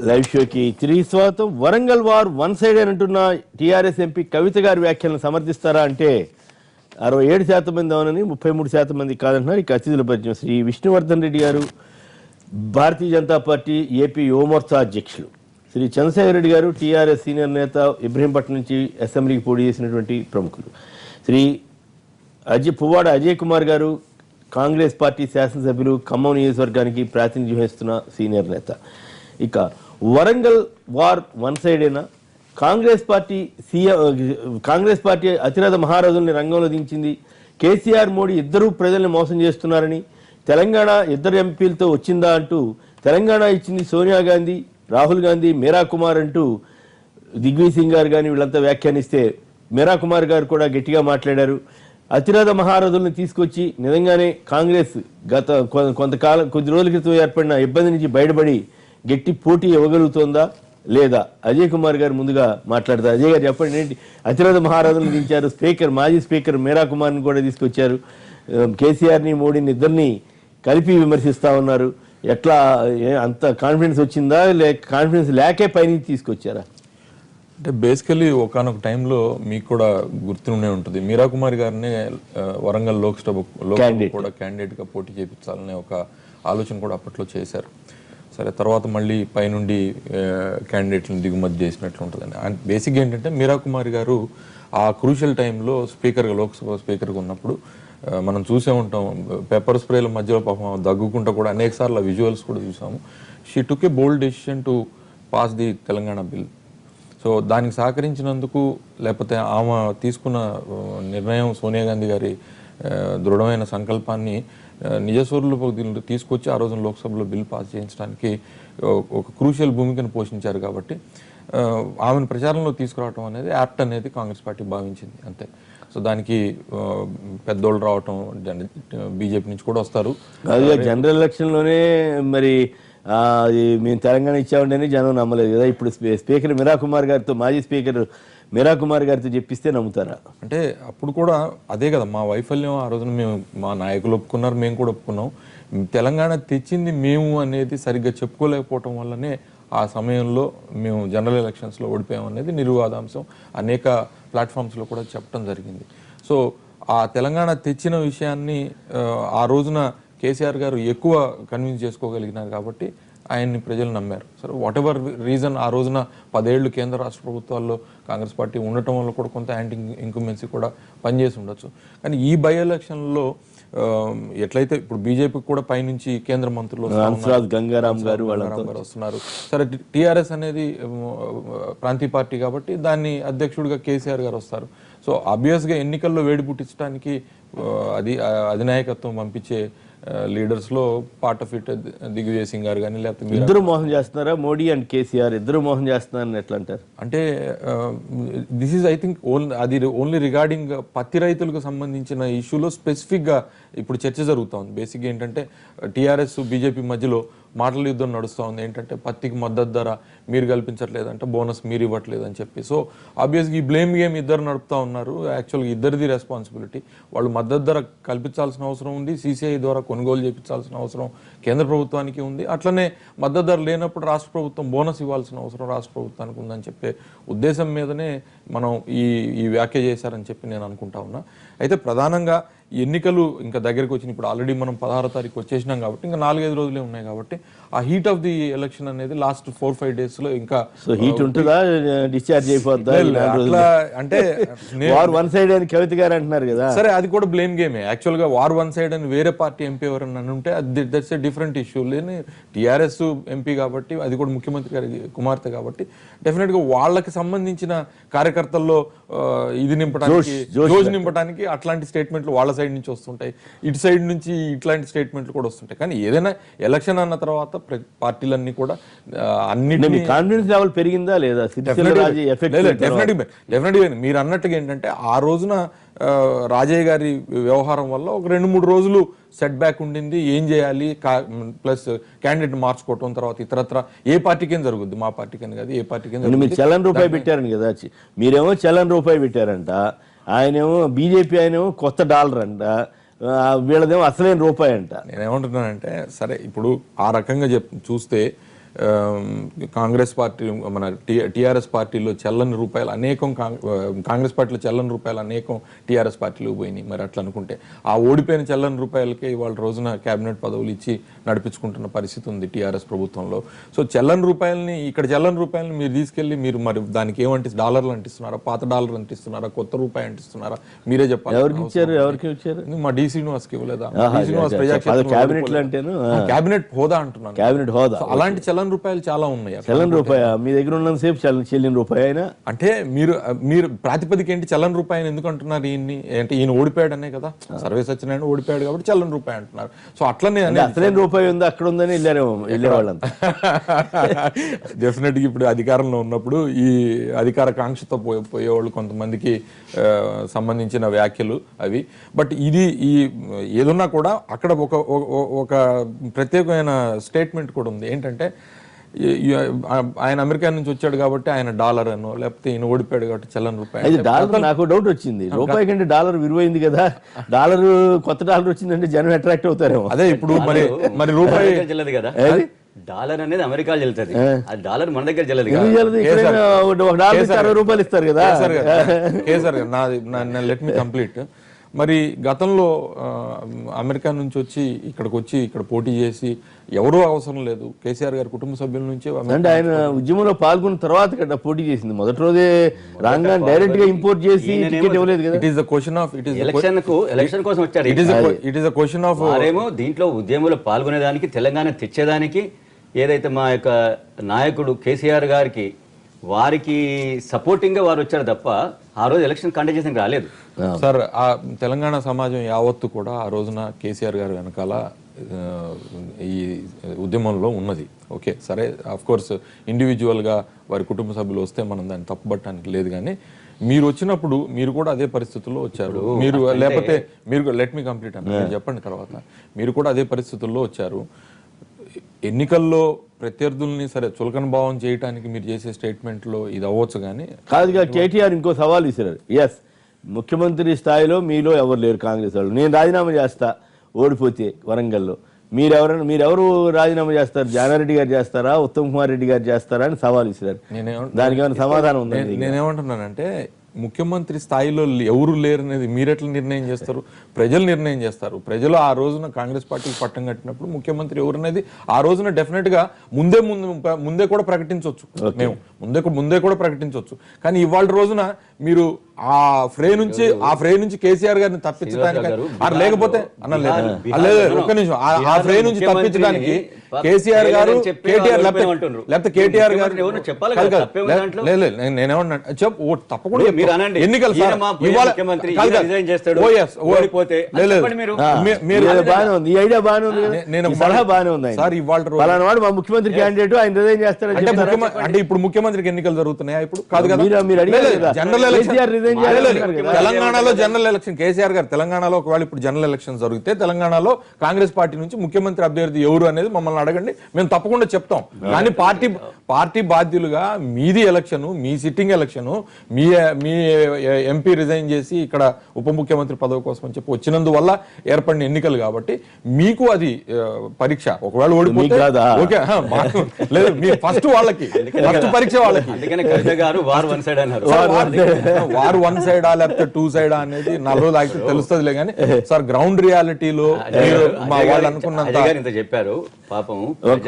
Live షోకి తిరిగి స్వాగతం. వరంగల్ వార్ వన్ సైడ్ అని అంటున్న టీఆర్ఎస్ ఎంపీ కవిత గారి వ్యాఖ్యలను సమర్థిస్తారా అంటే 67% మంది అవునని, 33% మంది కాదంటున్నారు. ఇక అతిథుల పరిచయం శ్రీ విష్ణువర్ధన్ రెడ్డి గారు, భారతీయ జనతా పార్టీ ఏపీ యువమోర్చా అధ్యక్షులు. శ్రీ చంద్రశేఖర్ రెడ్డి గారు, టీఆర్ఎస్ సీనియర్ నేత, ఇబ్రహీంపట్నం నుంచి అసెంబ్లీకి పోటీ చేసినటువంటి ప్రముఖులు. శ్రీ పువ్వాడ అజయ్ కుమార్ గారు, కాంగ్రెస్ పార్టీ శాసనసభ్యులు, ఖమ్మం నియోజకవర్గానికి ప్రాతినిధ్యం వహిస్తున్న సీనియర్ నేత. ఇక వరంగల్ వార్ వన్ సైడేనా? కాంగ్రెస్ పార్టీ అతిరథ మహారాజుల్ని రంగంలో దించింది. కేసీఆర్, మోడీ ఇద్దరూ ప్రజల్ని మోసం చేస్తున్నారని, తెలంగాణ ఇద్దరు ఎంపీలతో వచ్చిందా అంటూ తెలంగాణ ఇచ్చింది సోనియా గాంధీ, రాహుల్ గాంధీ, మీరా కుమార్ అంటూ దిగ్విజయ్ సింగ్ గారు కానీ వీళ్ళంతా వ్యాఖ్యానిస్తే మీరా కుమార్ గారు కూడా గట్టిగా మాట్లాడారు. అతిరథ మహారాజులను తీసుకొచ్చి నిజంగానే కాంగ్రెస్ గత కొంతకాలం కొద్ది రోజుల క్రితం ఏర్పడిన ఇబ్బంది నుంచి బయటపడి గట్టి పోటీ ఇవ్వగలుగుతోందా లేదా? అజయ్ కుమార్ గారు ముందుగా మాట్లాడతారు. అజయ్ గారు చెప్పండి, ఏంటి అతిరథ మహారాజులను దించారు, మాజీ స్పీకర్ మీరా కుమార్ని కూడా తీసుకొచ్చారు, కేసీఆర్ని, మోడీని ఇద్దరిని కలిపి విమర్శిస్తా ఉన్నారు. ఎట్లా అంత కాన్ఫిడెన్స్ వచ్చిందా, కాన్ఫిడెన్స్ లేకే పైనుంచి తీసుకొచ్చారా? అంటే బేసికలీ ఒకనొక టైంలో మీకు కూడా గుర్తుండే ఉంటుంది, మీరా కుమార్ గారిని వరంగల్ లోక్సభ కూడా క్యాండిడేట్గా పోటీ చేయించాలనే ఒక ఆలోచన కూడా అప్పట్లో చేశారు. సరే, తర్వాత మళ్ళీ పైనుండి క్యాండిడేట్లను దిగుమతి చేసినట్లు ఉంటుందండి. అండ్ బేసిక్గా ఏంటంటే మీరా కుమార్ గారు ఆ క్రూషియల్ టైంలో స్పీకర్గా, లోక్సభ స్పీకర్గా ఉన్నప్పుడు మనం చూసే ఉంటాం, పెప్పర్ స్ప్రేల మధ్యలో పాపం దగ్గుకుంటూ కూడా అనేక సార్లు విజువల్స్ కూడా చూసాము. She took A bold decision to pass the Telangana bill. So దానికి సహకరించినందుకు, లేకపోతే ఆమె తీసుకున్న నిర్ణయం, సోనియా గాంధీ గారి దృఢమైన సంకల్పాన్ని నిజస్వరులు తీసుకొచ్చి ఆ రోజున లోక్సభలో బిల్ పాస్ చేయించడానికి ఒక క్రూషియల్ భూమికను పోషించారు. కాబట్టి ఆమెను ప్రచారంలో తీసుకురావడం అనేది యాప్ట్ అనేది కాంగ్రెస్ పార్టీ భావించింది, అంతే. సో దానికి పెద్దోళ్ళు రావటం, బీజేపీ నుంచి కూడా వస్తారు. జనరల్ ఎలక్షన్లోనే మరి మేము తెలంగాణ ఇచ్చామంటేనే జనం నమ్మలేదు కదా. ఇప్పుడు స్పీకర్ మీరా కుమార్ గారితో, మాజీ స్పీకర్ మీరా కుమార్ గారితో చెప్పిస్తే నమ్ముతారా? అంటే అప్పుడు కూడా అదే కదా మా వైఫల్యం. ఆ రోజున మేము, మా నాయకులు ఒప్పుకున్నారు, మేము కూడా ఒప్పుకున్నాం. తెలంగాణ తెచ్చింది మేము అనేది సరిగ్గా చెప్పుకోలేకపోవటం వల్లనే ఆ సమయంలో మేము జనరల్ ఎలక్షన్స్లో ఓడిపోయాం అనేది నిర్వివాదాంశం అనేక ప్లాట్ఫామ్స్లో కూడా చెప్పడం జరిగింది. సో ఆ తెలంగాణ తెచ్చిన విషయాన్ని ఆ రోజున కేసీఆర్ గారు ఎక్కువ కన్విన్స్ చేసుకోగలిగినారు కాబట్టి ఆయన్ని ప్రజలు నమ్మారు. సరే, వాట్ ఎవర్ రీజన్, ఆ రోజున 10 ఏళ్ళు కేంద్ర రాష్ట్ర ప్రభుత్వాల్లో కాంగ్రెస్ పార్టీ ఉండటం వల్ల కూడా కొంత యాంటీ ఇంక్యుమెన్సీ కూడా పనిచేసి ఉండొచ్చు. కానీ ఈ బై ఎలక్షన్లో ఎట్లయితే ఇప్పుడు బీజేపీకి కూడా పైనుంచి కేంద్ర మంత్రులు గంగారాం గారు వస్తున్నారు. సరే, టీఆర్ఎస్ అనేది ప్రాంతీయ పార్టీ కాబట్టి దాన్ని అధ్యక్షుడిగా కేసీఆర్ గారు వస్తారు. సో ఆబ్వియస్గా ఎన్నికల్లో వేడి పుట్టించడానికి అధినాయకత్వం పంపించే లీడర్స్ లో part of it Digvijay Singh గారు కానీ, లేకపోతే ఇద్దరు మోసం చేస్తున్నారా? మోడీ అండ్ కేసీఆర్ ఇద్దరు మోసం చేస్తున్నారని ఎట్లా అంటారు? అంటే దిస్ ఈజ్ ఐ థింక్ అది ఓన్లీ రిగార్డింగ్ పత్తి రైతులకు సంబంధించిన ఇష్యూలో స్పెసిఫిక్గా ఇప్పుడు చర్చ జరుగుతూ ఉంది. బేసిక్గా ఏంటంటే టీఆర్ఎస్ బీజేపీ మధ్యలో మాటల యుద్ధం నడుస్తూ ఉంది. ఏంటంటే పత్తికి మద్దతు ధర మీరు కల్పించట్లేదంటే బోనస్ మీరు ఇవ్వట్లేదు అని చెప్పి. సో ఆబ్వియస్గా ఈ బ్లేమ్ గేమ్ ఇద్దరు నడుపుతూ ఉన్నారు. యాక్చువల్గా ఇద్దరిది రెస్పాన్సిబిలిటీ. వాళ్ళు మద్దతు ధర కల్పించాల్సిన అవసరం ఉంది, సిసిఐ ద్వారా కొనుగోలు చేయించాల్సిన అవసరం కేంద్ర ప్రభుత్వానికి ఉంది. అట్లనే మద్దతు ధర లేనప్పుడు రాష్ట్ర ప్రభుత్వం బోనస్ ఇవ్వాల్సిన అవసరం రాష్ట్ర ప్రభుత్వానికి ఉందని చెప్పే ఉద్దేశం మీదనే మనం ఈ వ్యాఖ్య చేశారని చెప్పి నేను అనుకుంటా ఉన్నా. అయితే ప్రధానంగా ఎన్నికలు ఇంకా దగ్గరికి వచ్చిన, ఇప్పుడు ఆల్రెడీ మనం 16వ తారీఖు వచ్చేసినాం కాబట్టి ఇంకా 4-5 రోజులే ఉన్నాయి. కాబట్టి ఆ హీట్ ఆఫ్ ది ఎలక్షన్ అనేది లాస్ట్ 4-5 days లో ఇంకా హీట్ ఉంటుందా, డిశ్చార్జ్ అయిపోద్దా? అంటే వార్ వన్ సైడ్ అని కవిత గారు అంటున్నారు కదా. సరే, అది కూడా బ్లేమ్ గేమే. యాక్చువల్ గా వార్ వన్ సైడ్ అని వేరే పార్టీ ఎంపీ ఎవరన్నా ఉంటే దట్స్ ఏ డిఫరెంట్ ఇష్యూ. లేని టీఆర్ఎస్ ఎంపీ కాబట్టి, అది కూడా ముఖ్యమంత్రి గారి కుమార్తె కాబట్టి డెఫినెట్ గా వాళ్ళకి సంబంధించిన కార్యకర్తల్లో ఇది నింపడానికి, జోష్ నింపడానికి అట్లాంటి స్టేట్మెంట్లు వాళ్ళ సైడ్ నుంచి వస్తుంటాయి, ఇటు సైడ్ నుంచి ఇట్లాంటి స్టేట్మెంట్లు కూడా వస్తుంటాయి. కానీ ఏదైనా ఎలక్షన్ అన్న తర్వాత పార్టీలన్నీ కూడా అన్నిటి కాన్ఫిడెన్స్ లెవెల్ పెరిగిందా లేదా? డెఫినెట్గా మీరు అన్నట్టుగా ఏంటంటే ఆ రోజున రాజయ్య గారి వ్యవహారం వల్ల ఒక 2-3 రోజులు సెట్ బ్యాక్ ఉండింది. ఏం చేయాలి, ప్లస్ క్యాండిడేట్ మార్చుకోవటం, తర్వాత ఇతరత్ర ఏ పార్టీకి జరుగుద్ది, మా పార్టీకి కాదు ఏ పార్టీకి. మీరు చలన్ రూపాయి పెట్టారని కదా, మీరేమో చలన్ రూపాయి పెట్టారంట, ఆయనేమో బీజేపీ ఆయనేమో కొత్త డాలర్ అంట, వీళ్ళదేమో అసలైన రూపాయి అంట. నేనేమంటున్నానంటే, సరే ఇప్పుడు ఆ రకంగా చూస్తే కాంగ్రెస్ పార్టీ మన టీఆర్ఎస్ పార్టీలో చెల్లని రూపాయలు అనేకం, కాంగ్రెస్ పార్టీలో చెల్లని రూపాయలు అనేకం టీఆర్ఎస్ పార్టీలో పోయినాయి. మరి అట్లా అనుకుంటే ఆ ఓడిపోయిన చెల్లని రూపాయలకే ఇవాళ రోజున కేబినెట్ పదవులు ఇచ్చి నడిపించుకుంటున్న పరిస్థితి ఉంది టీఆర్ఎస్ ప్రభుత్వంలో. సో చెల్లని రూపాయలని, ఇక్కడ చెల్లని రూపాయలని మీరు తీసుకెళ్లి మీరు మరి దానికి ఏమంటే డాలర్లు అంటిస్తున్నారా, పాత డాలర్ అంటిస్తున్నారా, కొత్త రూపాయి అంటిస్తున్నారా, మీరే చెప్పాలి. ఎవరికి ఇచ్చారు? మా డి శ్రీనివాస్కి ఇవ్వలేదా? క్యాబినెట్ హోదా అంటున్నాను, క్యాబినెట్ హోదా. అలాంటి చెల్లని రూపాయలు చాలా ఉన్నాయి. చెల్లని రూపాయ మీ దగ్గర ఉన్నంత సేపు చెల్లిన రూపాయి అయినా అంటే మీరు ప్రాతిపదిక ఏంటి చెల్లని రూపాయని ఎందుకు అంటున్నారు? ఈయన్ని అంటే ఈయన ఓడిపోయాడనే కదా, సర్వే సత్యనారాయణ ఓడిపోయాడు కాబట్టి చెల్లని రూపాయి అంటున్నారు. సో అట్లనే అసలేని రూపాయి ఉందో అక్కడ ఉందని వెళ్ళేవాళ్ళంతా. డెఫినెట్ గా ఇప్పుడు అధికారంలో ఉన్నప్పుడు ఈ అధికార కాంక్షతో పోయేవాళ్ళు కొంతమందికి సంబంధించిన వ్యాఖ్యలు అవి. బట్ ఇది ఈ ఏదున్నా కూడా అక్కడ ఒక ప్రత్యేకమైన స్టేట్మెంట్ కూడా ఉంది. ఏంటంటే ఆయన అమెరికా నుంచి వచ్చాడు కాబట్టి ఆయన డాలర్ అనో, లేకపోతే ఈయన ఓడిపోయాడు కాబట్టి చెల్లని రూపాయి. డాలర్ నాకు డౌట్ వచ్చింది, రూపాయి కంటే డాలర్ విలువైంది కదా, డాలర్ కొత్త డాలర్ వచ్చిందంటే జనం అట్రాక్ట్ అవుతారేమో. అదే ఇప్పుడు మరి రూపాయి చెల్లదు కదా, డాలర్ అనేది అమెరికా చెల్లుతుంది, ఆ డాలర్ మన దగ్గర చెల్లదు. రూపాయలు ఇస్తారు కదా. Let me complete. మరి గతంలో అమెరికా నుంచి వచ్చి ఇక్కడికి వచ్చి ఇక్కడ పోటీ చేసి ఎవరూ అవసరం లేదు, కేసీఆర్ గారి కుటుంబ సభ్యుల నుంచి అంటే ఆయన ఉద్యమంలో పాల్గొన్న తర్వాత కదా పోటీ చేసింది. మొదటి రోజే రాంగా డైరెక్ట్ గా ఇంపోర్ట్ చేసి టికెట్ ఇవ్వలేదు కదా. It is the question of election కోసం వచ్చారు. It is the question of వారేమో దీంట్లో ఉద్యమంలో పాల్గొనేదానికి, తెలంగాణ తెచ్చేదానికి ఏదైతే మా యొక్క నాయకుడు కేసీఆర్ గారికి వారికి సపోర్టింగ్ గా వారు వచ్చారు తప్ప ఆ రోజు ఎలక్షన్ కండక్ట్ చేసిన రాలేదు సార్. ఆ తెలంగాణ సమాజం యావత్తు కూడా ఆ రోజున కేసీఆర్ గారు వెనకాల ఈ ఉద్యమంలో ఉన్నది. ఓకే సరే, ఆఫ్ కోర్స్ ఇండివిజువల్గా వారి కుటుంబ సభ్యులు వస్తే మనం దాన్ని తప్పుపట్టడానికి లేదు. కానీ మీరు వచ్చినప్పుడు మీరు కూడా అదే పరిస్థితుల్లో వచ్చారు. మీరు లేకపోతే మీరు లెట్ మీ కంప్లీట్ అన్న చెప్పండి తర్వాత. మీరు కూడా అదే పరిస్థితుల్లో వచ్చారు. ఎన్నికల్లో ప్రత్యర్థుల్ని సరే చులకన భావం చేయడానికి మీరు చేసే స్టేట్మెంట్లో ఇది అవ్వచ్చు. కానీ కాదుగా కేటీఆర్ ఇంకో సవాల్ విసిరారు. ఎస్, ముఖ్యమంత్రి స్థాయిలో మీలో ఎవరు లేరు కాంగ్రెస్ వాళ్ళు, నేను రాజీనామా చేస్తా ఓడిపోతే వరంగల్లో, మీరెవరు రాజీనామా చేస్తారు? జానారెడ్డి గారు చేస్తారా, ఉత్తమ్ కుమార్ రెడ్డి గారు చేస్తారా అని సవాల్ విసిరారు. దానికి ఏమైనా సమాధానం ఉందండి? నేనేమంటున్నానంటే ముఖ్యమంత్రి స్థాయిలో ఎవరు లేరు అనేది మీరెట్లా నిర్ణయం చేస్తారు? ప్రజలు నిర్ణయం చేస్తారు. ప్రజలు ఆ రోజున కాంగ్రెస్ పార్టీకి పట్టం కట్టినప్పుడు ముఖ్యమంత్రి ఎవరు అనేది ఆ రోజున డెఫినెట్ గా ముందే కూడా ప్రకటించవచ్చు. మేము ముందే కూడా ప్రకటించవచ్చు. కానీ ఇవాళ రోజున మీరు ఆ ఫ్రే నుంచి కేసీఆర్ గారిని తప్పించడానికి లేకపోతే ఒక్క నిమిషం, ఆ ఫ్రే నుంచి తప్పించడానికి కేసీఆర్ గారు లేకపోతే కేటీఆర్ గారు నేనేమన్నా తప్పకుండా ఎన్నికలు ముఖ్యమంత్రి క్యాండిడేట్ ఆయన రిజైన్ చేస్తారని అంటే ఇప్పుడు ముఖ్యమంత్రికి ఎన్నికలు జరుగుతున్నాయా? ఇప్పుడు కాదు కదా, జనరల్ ఎలక్షన్ తెలంగాణలో జనరల్ ఎలక్షన్. కేసీఆర్ గారు తెలంగాణలో ఒకవేళ ఇప్పుడు జనరల్ ఎలక్షన్ జరిగితే తెలంగాణలో కాంగ్రెస్ పార్టీ నుంచి ముఖ్యమంత్రి అభ్యర్థి ఎవరు అనేది మమ్మల్ని అడగండి, మేము తప్పకుండా చెప్తాం. కానీ పార్టీ బాధ్యులుగా మీది ఎలక్షన్, మీ సిట్టింగ్ ఎలక్షన్, మీ ఎంపీ రిజైన్ చేసి ఇక్కడ ఉప ముఖ్యమంత్రి పదవి కోసం అని చెప్పి వచ్చినందువల్ల ఏర్పడిన ఎన్నికలు కాబట్టి మీకు అది పరీక్ష. ఒకవేళ ఓడిపోతే ఓకే లేదు, మీ ఫస్ట్ పరీక్ష వాళ్ళకి. వారు వన్ సైడా లేకపోతే టూ సైడా అనేది 4 రోజులు ఆగితే తెలుస్తుందిలే. కానీ సార్ గ్రౌండ్ రియాలిటీలో మా వాళ్ళు అనుకున్నంత చెప్పారు. పాపం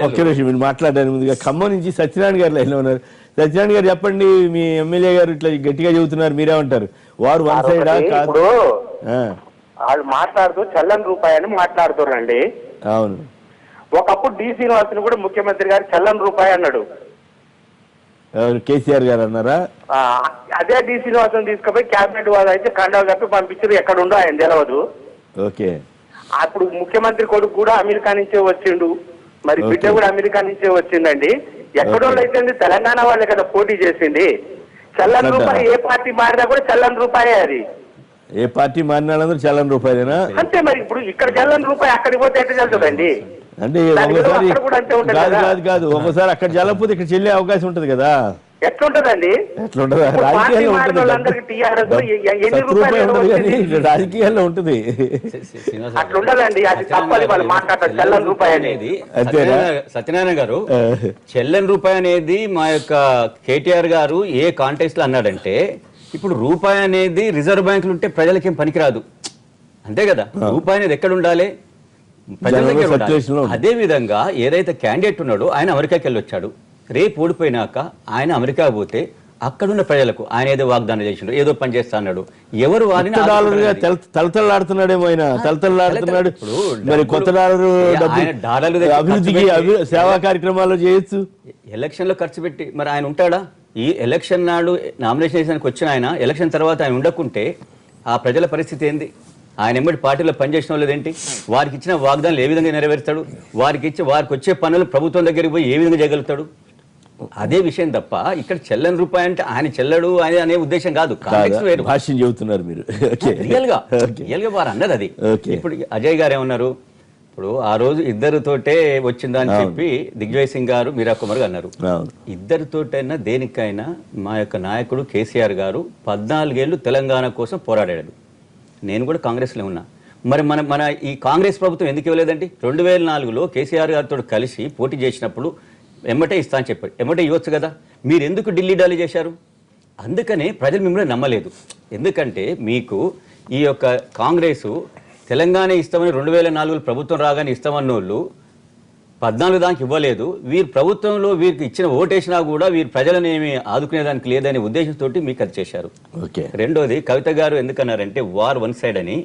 ఒక్క నిమిషం మీరు మాట్లాడారు. ముందుగా ఖమ్మం నుంచి సత్యనారాయణ గారు లైన్లో ఉన్నారు. సత్యనారాయణ గారు చెప్పండి, మీ ఎమ్మెల్యే గారు ఇట్లా గట్టిగా చెబుతున్నారు, మీరేమంటారు? వారు వన్ సైడా కాదు? వాళ్ళు మాట్లాడుతూ చల్లని రూపాయి అని మాట్లాడుతున్నారండి. అవును, ఒకప్పుడు డి శ్రీనివాసుని కూడా ముఖ్యమంత్రి గారు చల్లని రూపాయి అన్నాడు. కేసీఆర్ గారు అన్నారా? అదే డి శ్రీనివాసుని తీసుకుపోయి క్యాబినెట్ వాళ్ళు అయితే కండాలు కప్పి పంపించారు, ఎక్కడ ఉండో ఆయన తెలియదు. ఓకే, అప్పుడు ముఖ్యమంత్రి కొడుకు కూడా అమెరికా నుంచే వచ్చిండు, మరి బిడ్డ కూడా అమెరికా నుంచే వచ్చిందండి. ఎక్కడో అయితే తెలంగాణ వాళ్ళే కదా పోటీ చేసింది. చల్లని రూపాయి ఏ పార్టీ మారినా కూడా చల్లని రూపాయే. అది ఏ పార్టీ మారినాళ్ళందరూ చల్లని రూపాయలేనా? అంతే. మరి ఇప్పుడు ఇక్కడ చల్లని రూపాయి అక్కడికి పోతే ఎట్లా చల్లుతుందండి? అంటే ఒకసారి కాదు ఒకసారి అక్కడ చల్లకపోతే ఇక్కడ చెల్లే అవకాశం ఉంటది కదా. ఎట్లుంటదండి? ఎట్లుంటది ఇప్పుడు పార్టీ రాజకీయాల్లో మారిన ఉంటుంది వాళ్ళందరికీ TRS ఎన్ని సత్రూపాయి రూపాయలు ఉంటుంది కానీ వచ్చింది? రాజకీయాల్లో ఉంటుంది. అట్లుండదండి, అది తప్పది. వాళ్ళు మాట్లాడతారు చెల్లని రూపాయి అనేది. అంతేనా? సత్యనారాయణ గారు, చెల్లని రూపాయి అనేది మా యొక్క కేటీఆర్ గారు ఏ కాంటెక్స్ట్ లో అన్నాడంటే, ఇప్పుడు రూపాయి అనేది రిజర్వ్ బ్యాంకులు ఉంటే ప్రజలకేం పనికిరాదు, అంతే కదా. రూపాయి అనేది ఎక్కడ ఉండాలి? ప్రజల దగ్గర ఉండాలి. అదే విధంగా ఏదైతే క్యాండిడేట్ ఉన్నాడో ఆయన అమెరికాకి వెళ్ళి వచ్చాడు. రేపు ఓడిపోయినాక ఆయన అమెరికా పోతే అక్కడున్న ప్రజలకు ఆయన ఏదో వాగ్దానం చేసిండు, ఏదో పని చేస్తా అన్నాడు. ఎవరు వారిని తలతల్లాడుతున్నాడేమో ఆయన, తలతల్లాడుతున్నాడు. మరి కొత్త డాలర్ అభివృద్ధికి సేవా కార్యక్రమాలు చేయొచ్చు. ఎలక్షన్ లో ఖర్చు పెట్టి మరి ఆయన ఉంటాడా? ఈ ఎలక్షన్ నాడు నామినేషన్ వేయడానికి వచ్చిన ఆయన ఎలక్షన్ తర్వాత ఆయన ఉండకుంటే ఆ ప్రజల పరిస్థితి ఏంది? ఆయన ఎమ్మటి పార్టీలో పనిచేసిన వాళ్ళు ఏంటి? వారికి ఇచ్చిన వాగ్దానాలు ఏ విధంగా నెరవేరుస్తాడు? వారికి వచ్చే పనులు ప్రభుత్వం దగ్గరికి పోయి ఏ విధంగా చేయగలుగుతాడు? అదే విషయం తప్ప ఇక్కడ చెల్లని రూపాయి అంటే ఆయన చెల్లడు అనే ఉద్దేశం కాదు. భాష్యం చెబుతున్నారు మీరు. రియల్ గా వారు అన్నది అది. ఇప్పుడు అజయ్ గారు ఏమన్నారు? ఇప్పుడు ఆ రోజు ఇద్దరితోటే వచ్చిందా అని చెప్పి దిగ్విజయ్ సింగ్ గారు, మీరా కుమార్ గారు అన్నారు. ఇద్దరితోటైనా దేనికైనా మా యొక్క నాయకుడు కేసీఆర్ గారు 14 ఏళ్ళు తెలంగాణ కోసం పోరాడాడు. నేను కూడా కాంగ్రెస్లో ఉన్నా. మరి మన ఈ కాంగ్రెస్ ప్రభుత్వం ఎందుకు ఇవ్వలేదండి? 2004లో కేసీఆర్ గారితో కలిసి పోటీ చేసినప్పుడు ఎమ్మటే ఇస్తా అని చెప్పాడు. ఎమ్మటే ఇవ్వచ్చు కదా. మీరు ఎందుకు ఢిల్లీ డాలీ చేశారు? అందుకనే ప్రజలు మిమ్మల్ని నమ్మలేదు. ఎందుకంటే మీకు ఈ యొక్క కాంగ్రెసు తెలంగాణ ఇస్తామని 2004లో ప్రభుత్వం రాగానే ఇస్తామన్న వాళ్ళు 14 దానికి ఇవ్వలేదు. వీరు ప్రభుత్వంలో వీరికి ఇచ్చిన ఓటేసినా కూడా వీరు ప్రజలను ఏమి ఆదుకునేదానికి లేదనే ఉద్దేశంతో మీకు అది చేశారు. రెండోది, కవిత గారు ఎందుకన్నారంటే వార్ వన్ సైడ్ అని.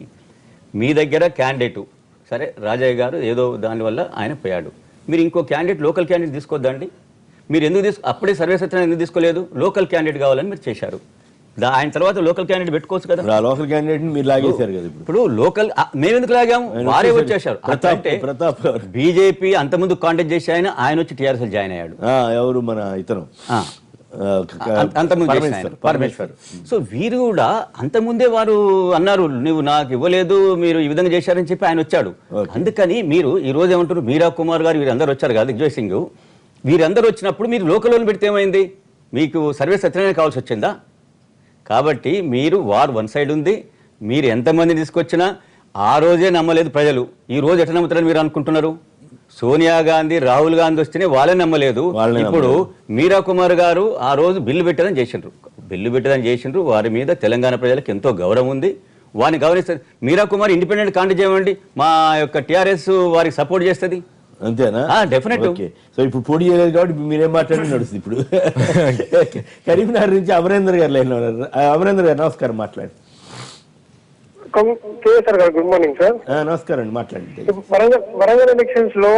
మీ దగ్గర క్యాండిడేటు సరే రాజయ్య గారు ఏదో దానివల్ల ఆయన పోయాడు. మీరు ఇంకో క్యాండిడేట్, లోకల్ క్యాండిడేట్ తీసుకోవద్దండి. మీరు ఎందుకు అప్పుడే సర్వేసత్యాన్ని ఎందుకు తీసుకోలేదు? లోకల్ క్యాండిడేట్ కావాలని మీరు చేశారు. ఆయన తర్వాత లోకల్ క్యాండిడేట్ పెట్టుకోవచ్చు కదా. లోకల్ క్యాండిడేట్ మీరు లాగేశారు కదా. ఇప్పుడు లోకల్ మేము ఎందుకు లాగాము? వారే వచ్చేసారు. ప్రతాప్ బీజేపీ అంతకుముందు కాంటాక్ట్ చేసి ఆయన వచ్చి టీఆర్ఎస్ జాయిన్ అయ్యాడు. ఎవరు? మన ఇతను పరమేశ్వర్. సో వీరు కూడా అంతకుముందే వారు అన్నారు, నువ్వు నాకు ఇవ్వలేదు, మీరు ఈ విధంగా చేశారని చెప్పి ఆయన వచ్చాడు. అందుకని మీరు ఈ రోజు ఏమంటారు? మీరా కుమార్ గారు వీరందరూ వచ్చారు కదా, దిగ్విజయ్ సింగ్, వీరందరూ వచ్చినప్పుడు మీరు లోకల్ వాళ్ళు పెడితే ఏమైంది? మీకు సర్వీస్ సత్యనారాయణ కావాల్సి వచ్చిందా? కాబట్టి మీరు వార్ వన్ సైడ్ ఉంది. మీరు ఎంతమంది తీసుకొచ్చినా ఆ రోజే నమ్మలేదు ప్రజలు. ఈ రోజు ఎట్లా నమ్ముతారని మీరు అనుకుంటున్నారు? సోనియా గాంధీ, రాహుల్ గాంధీ వస్తేనే వాళ్ళే నమ్మలేదు. ఇప్పుడు మీరా కుమార్ గారు ఆ రోజు బిల్లు పెట్టదని చేసిండ్రు. వారి మీద తెలంగాణ ప్రజలకు ఎంతో గౌరవం ఉంది. వారిని గౌరవిస్తారు. మీరా కుమార్ ఇండిపెండెంట్ కాంటాక్ట్ చేయమండి, మా యొక్క టీఆర్ఎస్ వారికి సపోర్ట్ చేస్తుంది. అంతేనా? డెఫినెట్. సో ఇప్పుడు పోటీ చేయలేదు కాబట్టి మీరేం మాట్లాడి నడుస్తుంది. ఇప్పుడు కరీంనగర్ నుంచి అమరేందర్ గారు లైన్ లో ఉన్నారు. అమరేందర్ గారు నమస్కారం, మాట్లాడండి. కేసీఆర్ గారు గుడ్ మార్నింగ్ సార్. నమస్కారం అండి, మాట్లాడండి. వరంగల్ ఎలక్షన్స్ లో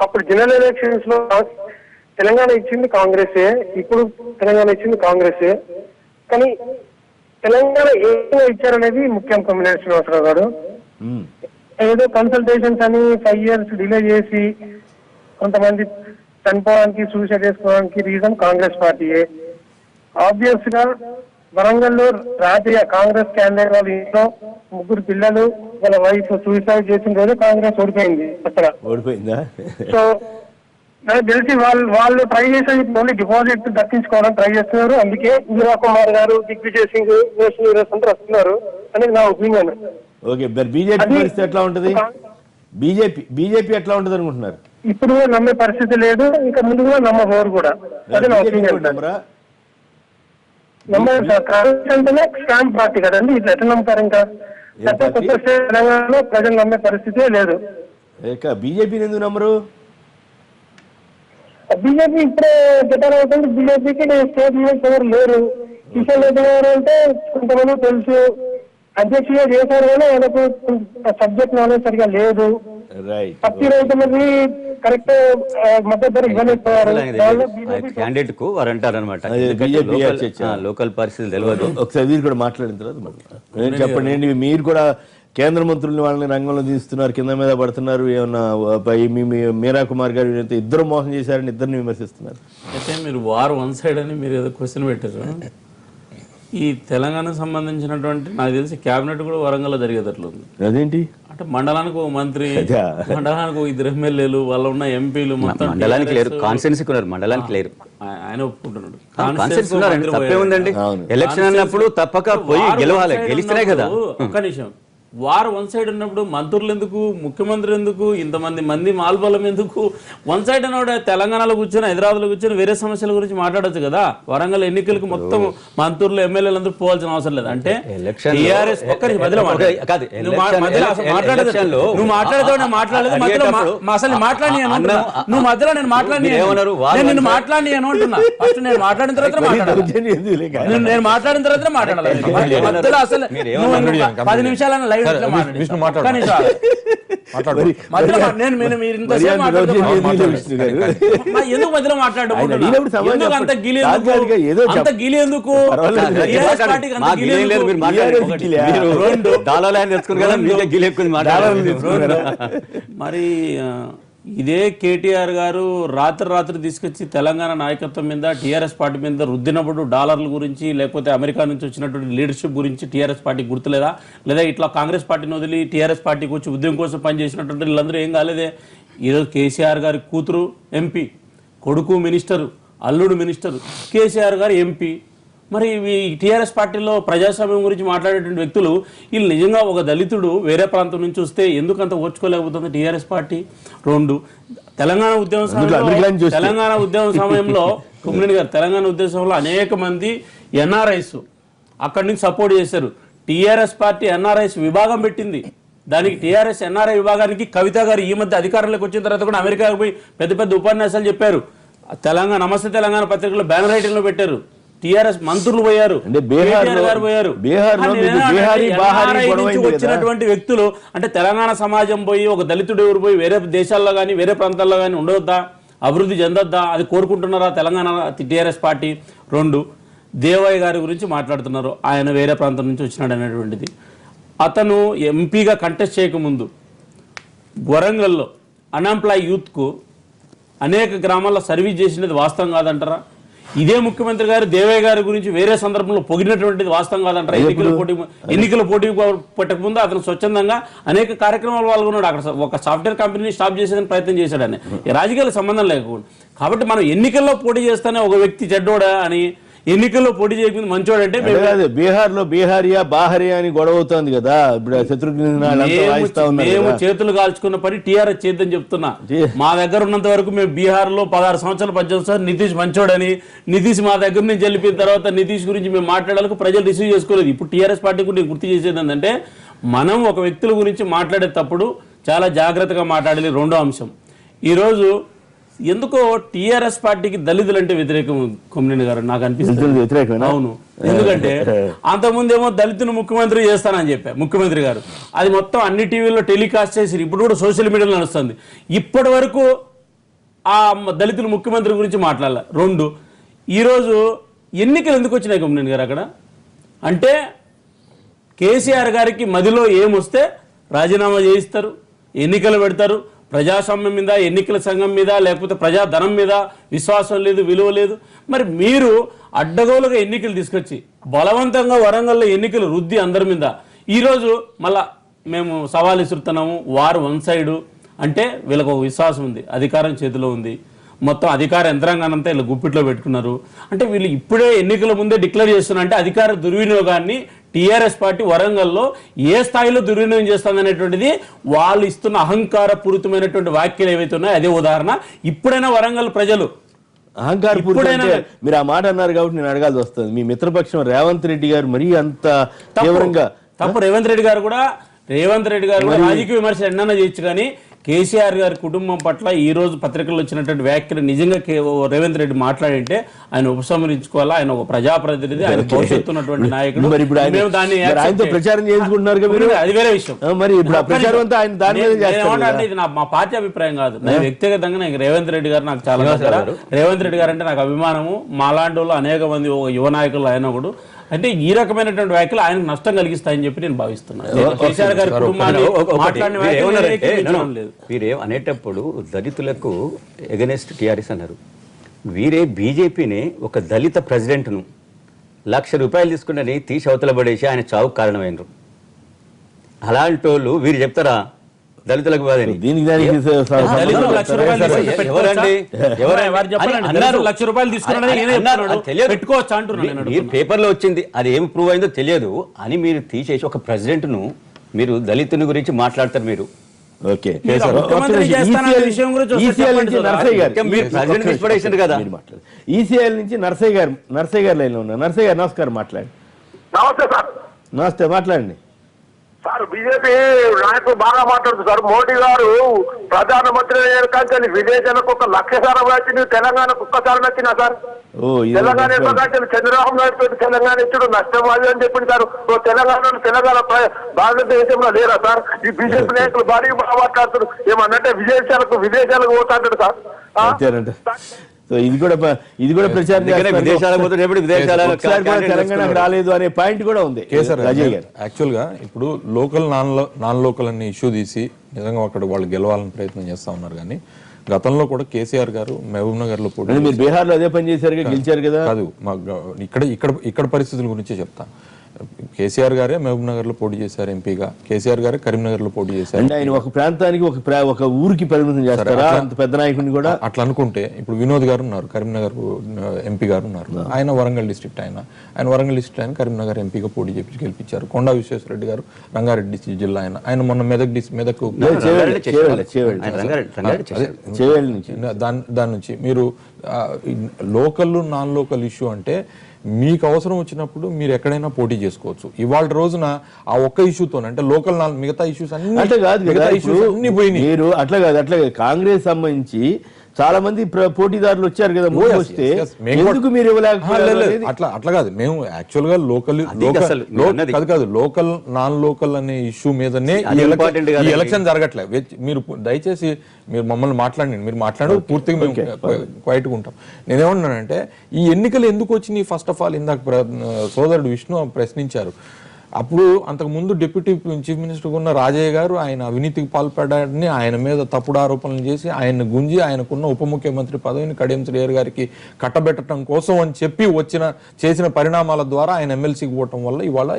అప్పుడు జనరల్ ఎలక్షన్స్ లో తెలంగాణ ఇచ్చింది కాంగ్రెసే, ఇప్పుడు తెలంగాణ ఇచ్చింది కాంగ్రెసే. కానీ తెలంగాణ ఏదో ఇచ్చారనేది ముఖ్యం. కొమ్మినేని శ్రీనివాసరావు గారు ఏదో కన్సల్టేషన్స్ అని 5 years డిలే చేసి కొంతమంది చనిపోవడానికి, సూసైడ్ చేసుకోవడానికి రీజన్ కాంగ్రెస్ పార్టీయే. ఆబ్వియస్ గా వరంగల్లో రాత్రి కాంగ్రెస్ క్యాండిడేట్ వాళ్ళ ఇంట్లో 3 పిల్లలు, వాళ్ళ వైఫ్ సూసైడ్ చేసిన రోజు కాంగ్రెస్ ఓడిపోయింది అక్కడ. ఓడిపోయిందా? సో నాకు తెలిసి వాళ్ళు ట్రై చేసేది ఓన్లీ డిపాజిట్ దక్కించుకోవడానికి ట్రై చేస్తున్నారు. అందుకే మీరా కుమార్ గారు, దిగ్విజయ్ సింగ్, అందరూ వస్తున్నారు అనేది నా ఒపీనియన్. ఓకే, బీజేపీ పరిస్థితి ఎట్లా ఉంటది? బీజేపీ ఎట్లా ఉంటది అనుకుంటున్నారు? ఇప్పుడు నమ్మే పరిస్థితి లేదు, ఇంకా ముందు కూడా నమ్మబోరు కూడా. అదే నా ఒపీనియన్. నమ్మరు సార్. కాంగ్రెస్ అంటేనే స్కామ్ పార్టీ కదండి, ఇట్లా ఎట్లా నమ్ముతారు? ఇంకా కొత్త తెలంగాణలో ప్రజలు నమ్మే పరిస్థితే లేదు. బీజేపీని ఎందుకు నమ్మరు? బీజేపీ ఇప్పుడే గెటర్ అవుతుంది. బీజేపీకి స్టేట్ లీడర్స్ ఎవరు లేరు. కిషన్ రెడ్డి గారు అంటే కొంతమంది తెలుసు, అధ్యక్షుగా చేశారు కానీ ఆయనకు సబ్జెక్ట్ నాలెడ్జ్ సరిగా లేదు. పత్తి రైతులకి కరెక్ట్ మద్దతు ధర ఇవ్వలేకపోయారు. క్యాండిడేట్ కు వారు అంటారు అనమాట, లోకల్ పరిస్థితులు తెలియదు. ఒకసారి మీరు కూడా మాట్లాడిన తర్వాత చెప్పండి. మీరు కూడా కేంద్ర మంత్రుల్ని వాళ్ళని రంగంలో తీస్తున్నారు, కింద మీద పడుతున్నారు. ఏమన్నా మీరా కుమార్ గారు ఇద్దరు మోసం చేశారని ఇద్దరిని విమర్శిస్తున్నారు. అయితే మీరు వార్ వన్ సైడ్ అని మీరు ఏదో క్వశ్చన్ పెట్టారు. ఈ తెలంగాణకు సంబంధించినటువంటి నాకు తెలిసి క్యాబినెట్ కూడా వరంగల్లో జరిగేటట్లు ఉంది. అదేంటి అంటే మండలానికి ఒక మంత్రి, అదే. మండలానికి ఒక 2 ఎమ్మెల్యేలు, వాళ్ళు ఉన్న ఎంపీలు మొత్తం మండలానికి లేరు, కాన్స్టిట్యున్సీకి ఉన్నారు, మండలానికి లేరు. ఆయన ఒప్పుకుంటున్నాడు. కాన్స్టిట్యున్సీ ఉన్నారండి, తప్పే ఉందండి. అవును. ఎలక్షన్ అన్నప్పుడు తప్పక పోయి గెలవాలి, గెలిస్తేనే కదా. ఒక్క నిమిషం, వారు వన్ సైడ్ ఉన్నప్పుడు మంత్రులు ఎందుకు, ముఖ్యమంత్రి ఎందుకు, ఇంతమంది మాల్బలం ఎందుకు? వన్ సైడ్ అన్నవాడు తెలంగాణలో కూర్చొని, హైదరాబాద్లో కూర్చొని వేరే సమస్యల గురించి మాట్లాడొచ్చు కదా. వరంగల్ ఎన్నికలకు మొత్తం మంత్రులు ఎమ్మెల్యేలు అందరూ పోవాల్సిన అవసరం లేదు. అంటే టీఆర్ఎస్ నువ్వు మాట్లాడేదో మాట్లాడలేదు, అసలు మాట్లాడి నువ్వు మధ్యలో నేను మాట్లాడి అంటున్నా. ఫస్ట్ నేను మాట్లాడిన తర్వాత నేను మాట్లాడిన తర్వాత మాట్లాడాలి. మధ్యలో అసలు 10 నిమిషాలన్న లైవ్ విష్ణు మాట్లాడు. ఎందుకు మధ్యలో మాట్లాడడం? అంత గిలి ఎందుకు? మరి ఇదే కేటీఆర్ గారు రాత్రి తీసుకొచ్చి తెలంగాణ నాయకత్వం మీద, టీఆర్ఎస్ పార్టీ మీద రుద్దినప్పుడు డాలర్ల గురించి, లేకపోతే అమెరికా నుంచి వచ్చినటువంటి లీడర్షిప్ గురించి టీఆర్ఎస్ పార్టీకి గుర్తులేదా? లేదా ఇట్లా కాంగ్రెస్ పార్టీని వదిలి టీఆర్ఎస్ పార్టీకి వచ్చి ఉద్యమం కోసం పనిచేసినటువంటి వీళ్ళందరూ ఏం కాలేదే? ఈరోజు కేసీఆర్ గారి కూతురు ఎంపీ, కొడుకు మినిస్టరు, అల్లుడు మినిస్టరు, కేసీఆర్ గారు ఎంపీ. మరి ఈ టీఆర్ఎస్ పార్టీలో ప్రజాస్వామ్యం గురించి మాట్లాడేటువంటి వ్యక్తులు వీళ్ళు నిజంగా ఒక దళితుడు వేరే ప్రాంతం నుంచి వస్తే ఎందుకు అంత ఓర్చుకోలేకపోతుంది టీఆర్ఎస్ పార్టీ? 2 తెలంగాణ ఉద్యమ సమయంలో కుమ్మినేని గారు తెలంగాణ ఉద్యమ సమయంలో అనేక మంది ఎన్ఆర్ఐస్ అక్కడి నుంచి సపోర్ట్ చేశారు. టీఆర్ఎస్ పార్టీ ఎన్ఆర్ఐస్ విభాగం పెట్టింది. దానికి టీఆర్ఎస్ ఎన్ఆర్ఐ విభాగానికి కవిత గారు ఈ మధ్య అధికారంలోకి వచ్చిన తర్వాత కూడా అమెరికాకు పోయి పెద్ద ఉపన్యాసాలు చెప్పారు. తెలంగాణ నమస్తే తెలంగాణ పత్రికలో బ్యానర్ రైటింగ్ లో పెట్టారు. టీఆర్ఎస్ మంత్రులు పోయారు, వచ్చినటువంటి వ్యక్తులు. అంటే తెలంగాణ సమాజం పోయి ఒక దళితుడు ఎవరు పోయి వేరే దేశాల్లో కానీ వేరే ప్రాంతాల్లో కానీ ఉండవద్దా, అభివృద్ధి చెందొద్దా, అది కోరుకుంటున్నారా తెలంగాణ టీఆర్ఎస్ పార్టీ? 2 దేవయ్య గారి గురించి మాట్లాడుతున్నారు, ఆయన వేరే ప్రాంతం నుంచి వచ్చినాడు అనేటువంటిది. అతను ఎంపీగా కంటెస్ట్ చేయకముందు వరంగల్లో అన్ఎంప్లాయ్ యూత్కు అనేక గ్రామాల్లో సర్వీస్ చేసినది వాస్తవం కాదంటారా? ఇదే ముఖ్యమంత్రి గారు దేవయ్య గారి గురించి వేరే సందర్భంలో పొగిడినటువంటిది వాస్తవం కాదంటారా? ఎన్నికల పోటీ పెట్టక ముందు అతను స్వచ్ఛందంగా అనేక కార్యక్రమాలు పాల్గొన్నాడు. అక్కడ ఒక సాఫ్ట్వేర్ కంపెనీని స్టాప్ చేసేదని ప్రయత్నం చేశాడని. రాజకీయాలకు సంబంధం లేకుండా. కాబట్టి మనం ఎన్నికల్లో పోటీ చేస్తేనే ఒక వ్యక్తి చెడ్డోడా అని, ఎన్నికల్లో పోటీ చేయకుండా మంచోడంటే బీహార్లో బీహారియా బాహరియా అని గొడవ అవుతుంది కదా. ఇప్పుడు మేము చేతులు కాల్చుకున్న పని టీఆర్ఎస్ చేద్దని చెప్తున్నా. మా దగ్గర ఉన్నంత వరకు మేము బీహార్లో 16 సంవత్సరాలు 18 సంవత్సరాలు నితీష్ మంచోడని, నితీష్ మా దగ్గర నుంచి వెళ్ళిపోయిన తర్వాత నితీష్ గురించి మేము మాట్లాడాలకు ప్రజలు రిసీవ్ చేసుకోలేదు. ఇప్పుడు టీఆర్ఎస్ పార్టీ గురించి గుర్తు చేసేది ఏంటంటే, మనం ఒక వ్యక్తుల గురించి మాట్లాడేటప్పుడు చాలా జాగ్రత్తగా మాట్లాడాలి. 2వ అంశం, ఈరోజు ఎందుకో టీఆర్ఎస్ పార్టీకి దళితులు అంటే వ్యతిరేకం కొమ్మినేని గారు నాకు అనిపిస్తుంది. అవును, ఎందుకంటే అంతకుముందేమో దళితుని ముఖ్యమంత్రి చేస్తానని చెప్పా ముఖ్యమంత్రి గారు. అది మొత్తం అన్ని టీవీల్లో టెలికాస్ట్ చేసి ఇప్పుడు కూడా సోషల్ మీడియాలో నడుస్తుంది. ఇప్పటి వరకు ఆ దళితులు ముఖ్యమంత్రి గురించి మాట్లాడాల. 2 ఈరోజు ఎన్నికలు ఎందుకు వచ్చినాయి కొమ్మినేని గారు అక్కడ? అంటే కేసీఆర్ గారికి మదిలో ఏమొస్తే రాజీనామా చేయిస్తారు, ఎన్నికలు పెడతారు. ప్రజాస్వామ్యం మీద, ఎన్నికల సంఘం మీద, లేకపోతే ప్రజాధనం మీద విశ్వాసం లేదు, విలువ లేదు. మరి మీరు అడ్డగోలుగా ఎన్నికలు తీసుకొచ్చి బలవంతంగా వరంగల్లో ఎన్నికలు రుద్ది అందరి మీద ఈరోజు మళ్ళా మేము సవాల్ ఇస్తున్నాము. వారు వన్ సైడు అంటే వీళ్ళకు ఒక విశ్వాసం ఉంది, అధికారం చేతిలో ఉంది, మొత్తం అధికార యంత్రాంగానంతా వీళ్ళు గుప్పిట్లో పెట్టుకున్నారు. అంటే వీళ్ళు ఇప్పుడే ఎన్నికల ముందే డిక్లేర్ చేస్తున్నారు. అంటే అధికార దుర్వినియోగాన్ని టీఆర్ఎస్ పార్టీ వరంగల్లో ఏ స్థాయిలో దుర్వినియోగం చేస్తుందనేటువంటిది వాళ్ళు ఇస్తున్న అహంకార పూరితమైనటువంటి వ్యాఖ్యలు ఏవైతే ఉన్నాయో అదే ఉదాహరణ. ఇప్పుడైనా వరంగల్ ప్రజలు అహంకారపూరిత మీరు ఆ మాట అన్నారు కాబట్టి నేను అడగాల్సి వస్తుంది. మీ మిత్రపక్షం రేవంత్ రెడ్డి గారు మరీ అంత తీవ్రంగా తప్పు. రేవంత్ రెడ్డి గారు కూడా రాజకీయ విమర్శ ఎన్నైనా చేయొచ్చు, కానీ కేసీఆర్ గారి కుటుంబం పట్ల ఈ రోజు పత్రికల్లో వచ్చినటువంటి వ్యాఖ్యలు నిజంగా రేవంత్ రెడ్డి మాట్లాడింటే ఆయన ఉపసంహరించుకోవాలా. ఆయన ఒక ప్రజాప్రతినిధి, ఆయన భవిష్యత్తున్నటువంటి నాయకుడు. ప్రచారం చేసుకుంటున్నారు, అది వేరే విషయం. ఇది మా పార్టీ అభిప్రాయం కాదు, నేను వ్యక్తిగతంగా నాకు రేవంత్ రెడ్డి గారు నాకు చాలా దగ్గర. రేవంత్ రెడ్డి గారు అంటే నాకు అభిమానము. మాలాంటి వాళ్ళు అనేక మంది యువ నాయకులు ఆయన కూడా. అంటే ఈ రకమైనటువంటి వ్యాఖ్యలు ఆయనకు నష్టం కలిగిస్తాయని చెప్పి నేను భావిస్తున్నాను. కేసీఆర్ గారి కుటుంబాన్ని వీరేం అనేటప్పుడు దళితులకు ఎగనెస్ట్ టీఆర్ఎస్ అన్నారు. వీరే బీజేపీని ఒక దళిత ప్రెసిడెంట్ను ₹1,00,000 తీసుకుని తీసి అవతల పడేసి ఆయన చావుకు కారణమైనరు. అలాంటి వాళ్ళు వీరు చెప్తారా దళితులకు బాధని. దీనికి దానికి దళితులు లక్ష రూపాయలు తీసుకుంటే ఎవరండి? పెట్టుకోవచ్చా? వారు చెప్పండి, అన్నారు. దళితులు లక్ష రూపాయలు తీసుకున్నాడని ఈయన అన్నారు. చెప్తున్నాడు. అది తెలియదు. పెట్టుకోవచ్చా అంటున్నాను నేను. మీరు పేపర్లో వచ్చింది, అది ఏమి ప్రూవ్ అయిందో తెలియదు అని మీరు తీసేసి ఒక ప్రెసిడెంట్ ను మీరు దళితుని గురించి మాట్లాడతారు. మీరు ఓకే మీరు ముఖ్యమంత్రి చేస్తానన్న విషయం గురించి ఒకసారి చెప్పండి సార్. నర్సయ్య గారు మీరు ప్రెసిడెంట్ ఇన్స్పిరేషన్ కదా. ఈసీఐఎల్ నుంచి నర్సయ్య గారు లైన్ లో ఉన్నారు. నర్సయ్య గారు నమస్కారం, మాట్లాడండి. నమస్తే సార్. నమస్తే, మాట్లాడండి. సార్ బీజేపీ నాయకులు బాగా మాట్లాడుతుంది సార్. మోడీ గారు ప్రధానమంత్రి అయ్యారు కానీ విదేశాలకు 1,00,000 సార్లు వచ్చింది, తెలంగాణకు ఒక్కసారి నచ్చినా సార్. ఓ తెలంగాణ ఎప్పుడు చంద్రబాబు నాయుడు తోటి తెలంగాణ ఇచ్చుడు నష్టం అది అని చెప్పింది సార్. తెలంగాణ భారతదేశంలో లేరా సార్? ఈ బీజేపీ నాయకులు భారీ బాగా మాట్లాడుతారు. ఏమన్నంటే విదేశాలకు పోతాంటారు సార్. అంతేనంట. సో ఇది కూడా ప్రచారం విదేశాలకు పోతే రేపటి విదేశాలకు ఒకసారి కూడా తెలంగాణకు రాలేదు అనే పాయింట్ కూడా ఉంది. అజయ్ గారు, యాక్చువల్ గా ఇప్పుడు లోకల్ నాన్ లోకల్ అనే ఇష్యూ తీసి నిజంగా అక్కడ వాళ్ళు గెలవాలని ప్రయత్నం చేస్తా ఉన్నారు. కానీ గతంలో కూడా కేసీఆర్ గారు మహబూబ్ నగర్ లో పోటీ, మీరు బీహార్ లో అదే పని చేశారు, గెలిచారు కదా. కాదు, ఇక్కడ పరిస్థితుల గురించి చెప్తా. కేసీఆర్ గారే మహబూబ్ నగర్ లో పోటీ చేశారు ఎంపీగా, కేసీఆర్ గారే కరీంనగర్ లో పోటీ చేశారు. అంటే ఆయన ఒక ప్రాంతానికి ఒక ఊరికి పరిమితం చేస్తారా? అంత పెద్ద నాయకుడిని కూడా అట్లా అనుకుంటే ఇప్పుడు వినోద్ గారు ఉన్నారు, కరీంనగర్ ఎంపీ గారు ఉన్నారు. ఆయన వరంగల్ డిస్ట్రిక్ట్ ఆయన వరంగల్ డిస్ట్రిక్ట్ ఆయన కరీంనగర్ ఎంపీగా పోటీ చేసి గెలిపించారు. కొండా విశ్వేశ్వరరెడ్డి గారు రంగారెడ్డి జిల్లా ఆయన మొన్న మెదక్ దాని నుంచి మీరు లోకల్ నాన్ లోకల్ ఇష్యూ అంటే మీకు అవసరం వచ్చినప్పుడు మీరు ఎక్కడైనా పోటీ చేసుకోవచ్చు. ఇవాళ రోజున ఆ ఒక్క ఇష్యూతో అంటే లోకల్ మిగతా ఇష్యూస్ అట్లా కాదు పోయినాయి. మీరు అట్లా కాదు కాంగ్రెస్ సంబంధించి చాలా మంది పోటీదారులు వచ్చారు కదా, వస్తే ఎందుకు మీరు అట్లా కాదు. మేము యాక్చువల్ గా లోకల్ నాన్ లోకల్ అనే ఇష్యూ మీదనే ఈ ఎలక్షన్ జరగట్లేదు. మీరు దయచేసి మీరు మమ్మల్ని మాట్లాడండి, మీరు మాట్లాడు పూర్తిగా మేము క్వైట్గా ఉంటాం. నేనేమన్నానంటే ఈ ఎన్నికలు ఎందుకు వచ్చినాయి? ఫస్ట్ ఆఫ్ ఆల్ ఇందాక సోదరుడు విష్ణు ప్రశ్నించారు. అప్పుడు అంతకు ముందు డిప్యూటీ చీఫ్ మినిస్టర్ ఉన్న రాజయ్య గారు ఆయన అవినీతికి పాల్పడాడని, ఆయన మీద తప్పుడు ఆరోపణలు చేసి ఆయన్ని గుంజి ఆయనకున్న ఉప ముఖ్యమంత్రి పదవిని కడియం శ్రీహరి గారికి కట్టబెట్టడం కోసం అని చెప్పి చేసిన పరిణామాల ద్వారా ఆయన ఎమ్మెల్సీకి పోవటం వల్ల ఇవాళ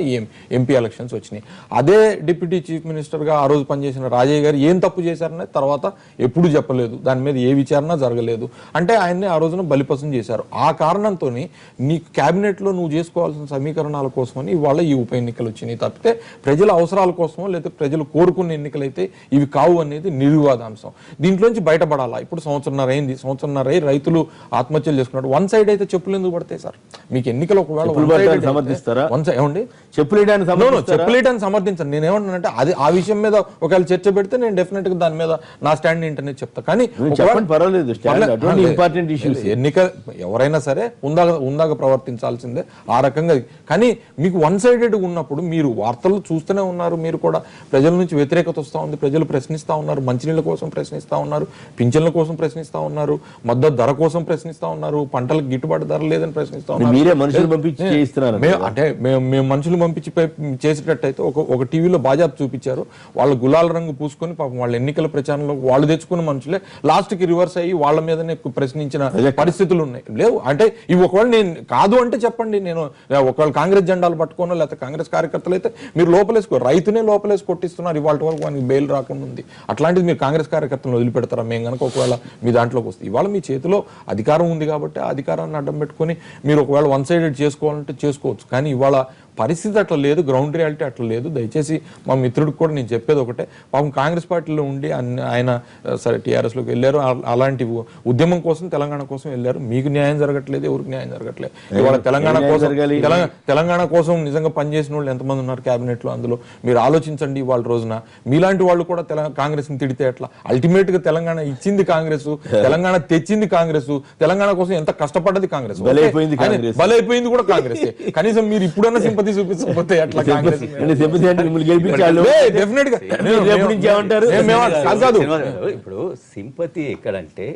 ఎంపీ ఎలక్షన్స్ వచ్చినాయి. అదే డిప్యూటీ చీఫ్ మినిస్టర్ గా ఆ రోజు పనిచేసిన రాజయ్య గారు ఏం తప్పు చేశారనే తర్వాత ఎప్పుడు చెప్పలేదు, దాని మీద ఏ విచారణ జరగలేదు. అంటే ఆయన్ని ఆ రోజున బలిపసం చేశారు. ఆ కారణంతో నీ కేబినెట్ లో నువ్వు చేసుకోవాల్సిన సమీకరణాల కోసమని ఇవాళ ఈ ఉప ఎన్నికలు వచ్చినాయి తప్పితే ప్రజల అవసరాల కోసమో లేదా ప్రజలు కోరుకున్న ఎన్నికలైతే ఇవి కావు అనేది నిర్వివాదాంశం. దీంట్లోంచి బయటపడాలా. ఇప్పుడు సంవత్సరంన్నర రైతులు ఆత్మహత్యలు చేసుకున్నారు. వన్ సైడ్ అయితే చెప్పులు ఎందుకు పడతాయి సార్? మీకు ఎన్నికలు ఒకవేళ సమర్థిస్తారా? ఏమండి చెప్పులేయడానికి సమర్థించండి. నేనేమంటానంటే అది ఆ విషయం మీద ఒకవేళ చర్చ పెడితే నేను డెఫినెట్ గా దాని మీద నా స్టాండ్ ఏంటనే చెప్తా. కానీ పర్వాలేదు, ఇంపార్టెంట్ ఇష్యూస్ ఎన్నిక ఎవరైనా సరే ఉందాక ప్రవర్తించాల్సిందే ఆ రకంగా. కానీ మీకు వన్ సైడెడ్ ఉన్నప్పుడు మీరు వార్తలు చూస్తూనే ఉన్నారు. మీరు కూడా ప్రజల నుంచి వ్యతిరేకత వస్తూ ఉంది, ప్రజలు ప్రశ్నిస్తూ ఉన్నారు, మంచినీళ్ళ కోసం ప్రశ్నిస్తూ ఉన్నారు, పింఛన్ల కోసం ప్రశ్నిస్తూ ఉన్నారు, మద్దతు ధర కోసం ప్రశ్నిస్తూ ఉన్నారు, పంటలకు గిట్టుబాటు ధర లేదని ప్రశ్నిస్తూ ఉన్నారు. మీరే మనుషులు పంపించి చేయిస్తున్నారు. అంటే మేము మనుషులు పంపించి చేసేటట్టయితే ఒక టీవీలో బాజాబ్ చూపించారు. వాళ్ళ గులాల రంగు పూసుకొని పాపం వాళ్ళ ఎన్నికల ప్రచారంలో వాళ్ళు తెచ్చుకున్న మనుషులే లాస్ట్ కి రివర్స్ అయ్యి వాళ్ళ మీదనే ప్రశ్నించిన పరిస్థితులు ఉన్నాయి. లేవు అంటే ఇవి ఒకవేళ నేను కాదు అంటే చెప్పండి. నేను ఒకవేళ కాంగ్రెస్ జెండాలు పట్టుకోను లేకపోతే కాంగ్రెస్ కార్యకర్తలు అయితే మీరు రైతునే లోపలేసి కొట్టిస్తున్నారు. ఇవాళ వరకు వానికి బెయిల్ రాకుండా ఉంది. అట్లాంటిది మీరు కాంగ్రెస్ కార్యకర్తలను వదిలిపెడతారా? మేము కనుక ఒకవేళ మీ దాంట్లోకి వస్తే ఇవాళ మీ చేతిలో అధికారం ఉంది కాబట్టి ఆ అధికారాన్ని అడ్డం పెట్టుకుని మీరు ఒకవేళ వన్ సైడెడ్ చేసుకోవాలంటే చేసుకోవచ్చు. కానీ ఇవాళ పరిస్థితి అట్లా లేదు, గ్రౌండ్ రియాలిటీ అట్లా లేదు. దయచేసి మా మిత్రుడికి కూడా నేను చెప్పేది ఒకటే, పాపం కాంగ్రెస్ పార్టీలో ఉండి ఆయన సరే టీఆర్ఎస్లోకి వెళ్ళారు, అలాంటి ఉద్యమం కోసం తెలంగాణ కోసం వెళ్ళారు. మీకు న్యాయం జరగట్లేదు, ఎవరికి న్యాయం జరగట్లేదు. ఇవాళ తెలంగాణ కోసం నిజంగా పనిచేసిన వాళ్ళు ఎంతమంది ఉన్నారు క్యాబినెట్ లో? అందులో మీరు ఆలోచించండి. వాళ్ళ రోజున మీలాంటి వాళ్ళు కూడా కాంగ్రెస్ ని తిడితే ఎట్లా? అల్టిమేట్ గా తెలంగాణ ఇచ్చింది కాంగ్రెస్, తెలంగాణ తెచ్చింది కాంగ్రెస్, తెలంగాణ కోసం ఎంత కష్టపడ్డది కాంగ్రెస్, బలైపోయింది కూడా కాంగ్రెస్. కనీసం మీరు ఇప్పుడన్నా సింపతి చూపించకపోతే ఎట్లా? కాంగ్రెస్ ఇప్పుడు సింపతి ఎక్కడంటే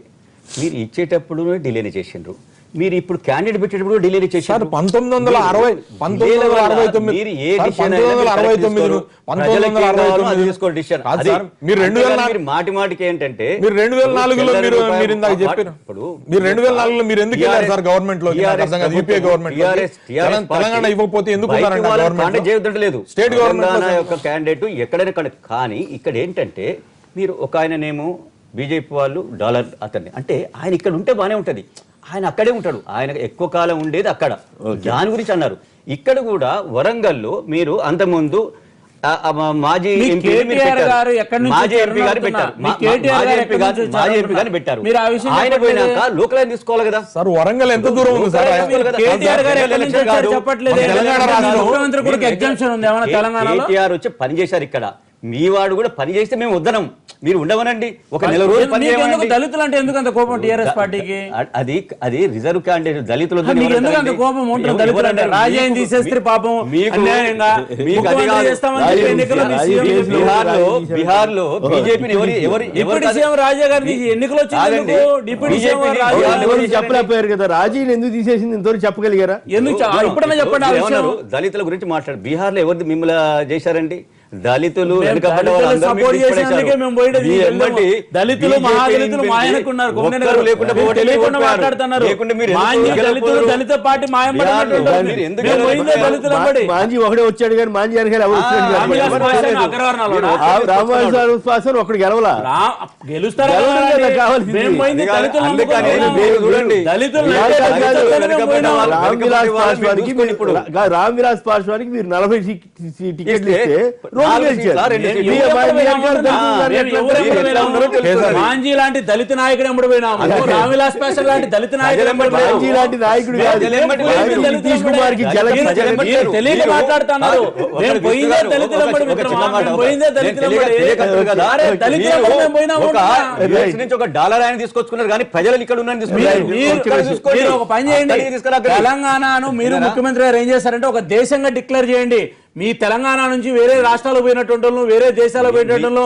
మీరు ఇచ్చేటప్పుడు డిలేని చేసిండ్రు, మీరు ఇప్పుడు క్యాండిడేట్ పెట్టేటప్పుడు డిలే చేశారు. 1969 మాటికి ఏంటంటే మీరు 2004లో మీరు ఇందాక చెప్పారు. మీరు 2004లో మీరు ఎందుకు వెళ్ళారు సార్ గవర్నమెంట్ లో? యూపీఏ గవర్నమెంట్ తెలంగాణ ఇవ్వకపోతే ఎందుకు చేయొద్దంటలేదు స్టేట్ గవర్నమెంట్ యొక్క క్యాండిడేట్ ఎక్కడైనా. కానీ ఇక్కడ ఏంటంటే మీరు ఒక ఆయననేమో బీజేపీ వాళ్ళు డాలర్ అతన్ని అంటే ఆయన ఇక్కడ ఉంటే బాగానే ఉంటుంది, ఆయన అక్కడే ఉంటాడు, ఆయన ఎక్కువ కాలం ఉండేది అక్కడ, దాని గురించి అన్నారు. ఇక్కడ కూడా వరంగల్లో మీరు అంతకుముందు మాజీ ఎంపీ గారిని పెట్టారు, ఆయన పోయినాక లోకల్ ఆయన తీసుకోవాలి కదా సార్. వరంగల్ ఎంత దూరం ఉంది సార్? కేటీఆర్ వచ్చి పని చేశారు ఇక్కడ, మీ వాడు కూడా పని చేస్తే మేము వద్దనం, మీరు ఉండవనండి, ఒక నెల రోజులు పని చేయమనండి. దళితులు అంటే ఎందుకు అంత కోపం టీఆర్ఎస్ పార్టీకి? అది రిజర్వ్ క్యాండిడేట్ దళితులు ఎందుకు అంత కోపం ఉంటుంది? దళితులు అంటే రాజాని తీసేస్తే పాపం బీహార్ లో బీజేపీ రాజా గారిని ఎన్నికలు వచ్చింది, డిప్యూటీ సీఎం చెప్పలేకపోయారు కదా, రాజీని ఎందుకు తీసేసింది ఇంతవరకు చెప్పగలిగారా? ఎందుకు ఇప్పుడన్నా చెప్పండి. దళితుల గురించి మాట్లాడు. బీహార్ లో ఎవరిది మిమ్మల్ని చేశారండి? దళితులు దళితులు మహాదళితులు మాయనుకున్నారు, దళిత పార్టీ మాంజీ ఒకడే వచ్చాడు కానీ మాంజీ రామవాసం ఒకటి గెలవలా, గెలుస్తారు. రామ్ విలాస్ పాస్వానికి మీరు 40 టికెట్లు ఇస్తే మాంజీ లాంటి దళిత నాయకుడు ఎంబడి పోయినాము, రామవిలాస్ పాస్వాన్ లాంటి దళిత నాయకుడు లాంటి నాయకుడు నితీష్ కుమార్ కి తెలియక మాట్లాడుతున్నారు. పోయిందే దళితులు పోయిందే నుంచి ఒక డాలర్ ఆయన తీసుకొచ్చుకున్నారు కానీ ప్రజలు ఇక్కడ ఉన్నారని తీసుకున్నారు. ఒక పని చేయండి, తెలంగాణను మీరు ముఖ్యమంత్రి గారు ఏం చేస్తారంటే ఒక దేశంగా డిక్లేర్ చేయండి. మీ తెలంగాణ నుంచి వేరే రాష్ట్రాలకు పోయినటువంటి వేరే దేశాలకు పోయినటువంటి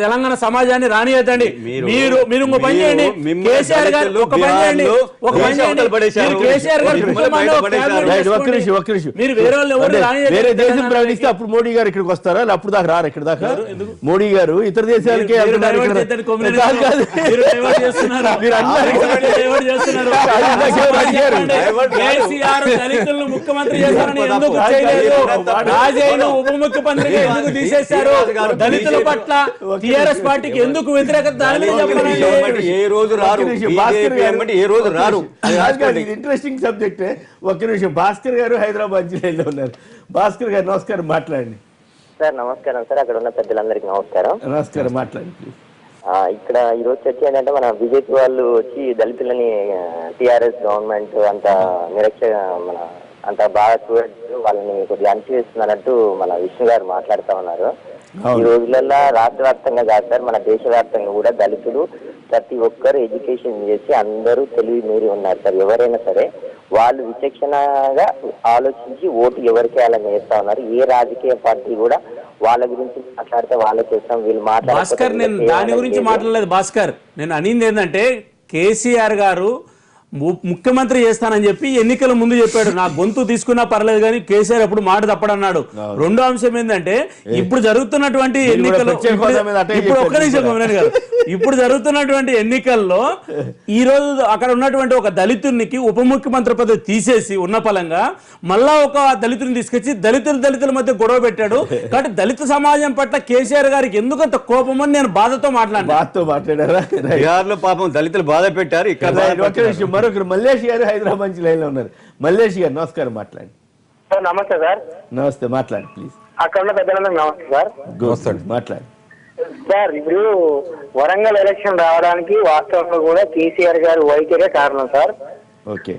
తెలంగాణ సమాజాన్ని రానియద్దండి. మీరు ఇంకో పని చేయండి, కేసీఆర్ గారు ఒక పని చేయండి, కేసీఆర్ గారు మీరు వేరే వాళ్ళు ఎవరు వేరే దేశం ప్రకటిస్తే అప్పుడు మోడీ గారు ఇక్కడికి వస్తారా? అప్పుడు దాకా రారు. ఇక్కడ దాకా మోడీ గారు ఇతర దేశాలకే దళితులను ముఖ్యమంత్రి చేశారని ఎందుకు చేయలేదు? రాజయ్యను ఉప ముఖ్యమంత్రిగా ఎందుకు తీసేశారు? దళితుల పట్ల టిఆర్ఎస్ పార్టీకి ఎందుకు వ్యతిరేకత? ఏ రోజు రారు, ఏ రోజు రారు. Interesting subject. ఒక్క నిమిషం, భాస్కర్ గారు హైదరాబాద్ జిల్లాలో ఉన్నారు. భాస్కర్ గారు నమస్కారం, మాట్లాడండి. సార్ నమస్కారం సార్, అక్కడ ఉన్న పెద్దలందరికీ నమస్కారం. నమస్కారం, మాట్లాడండి. ఇక్కడ ఈ రోజు చర్చ ఏంటంటే మన బీజేపీ వాళ్ళు వచ్చి దళితులని టిఆర్ఎస్ గవర్నమెంట్ అంత మన అంత బాగా చూడదు, వాళ్ళని కొద్దిగా అణచివేస్తున్నట్టు మన విష్ణు గారు మాట్లాడుతూ ఉన్నారు. ఈ రోజులలో రాష్ట్ర వ్యాప్తంగా కాదు సార్, మన దేశవ్యాప్తంగా కూడా దళితులు ప్రతి ఒక్కరు ఎడ్యుకేషన్ చేసి అందరూ తెలివి మీరి ఉన్నారు సార్. ఎవరైనా సరే వాళ్ళు విచక్షణగా ఆలోచించి ఓటు ఎవరికి వేయాలని వేస్తా ఉన్నారు. ఏ రాజకీయ పార్టీ కూడా వాళ్ళ గురించి మాట్లాడితే వాళ్ళకి వేస్తాం, వీళ్ళు భాస్కర్, నేను దాని గురించి మాట్లాడలేదు భాస్కర్. నేను అనింది ఏంటంటే కేసీఆర్ గారు ముఖ్యమంత్రి చేస్తానని చెప్పి ఎన్నికల ముందు చెప్పాడు. నా గొంతు తీసుకున్నా పర్లేదు కానీ కేసీఆర్ అప్పుడు మాట తప్పడన్నాడు. రెండో అంశం ఏంటంటే ఇప్పుడు జరుగుతున్నటువంటి ఎన్నికలు, ఇప్పుడు ఒక్క నిమిషం గారు, ఇప్పుడు జరుగుతున్నటువంటి ఎన్నికల్లో ఈ రోజు అక్కడ ఉన్నటువంటి ఒక దళితునికి ఉప ముఖ్యమంత్రి పదవి తీసేసి ఉన్న పలంగా మళ్ళా ఒక దళితుని తీసుకొచ్చి దళితుల మధ్య గొడవ పెట్టాడు. కాబట్టి దళిత సమాజం పట్ల కేసీఆర్ గారికి ఎందుకంత కోపమని నేను బాధతో మాట్లాడారా? బీహార్లో పాపం దళితులు బాధ పెట్టారు. ఇక్కడ మరొకరు మల్లేష్ గారు హైదరాబాద్ జిల్లాలో ఉన్నారు. మల్లేష్ గారు నమస్కారం, మాట్లాడండి. సార్ నమస్తే సార్. నమస్తే, మాట్లాడండి ప్లీజ్. అక్కడ ఉన్న పెద్దలందరికీ నమస్తే సార్. మాట్లాడండి సార్. ఇప్పుడు వరంగల్ ఎలక్షన్ రావడానికి వాస్తవంగా కూడా కేసీఆర్ గారు వైఖరే కారణం సార్. ఓకే.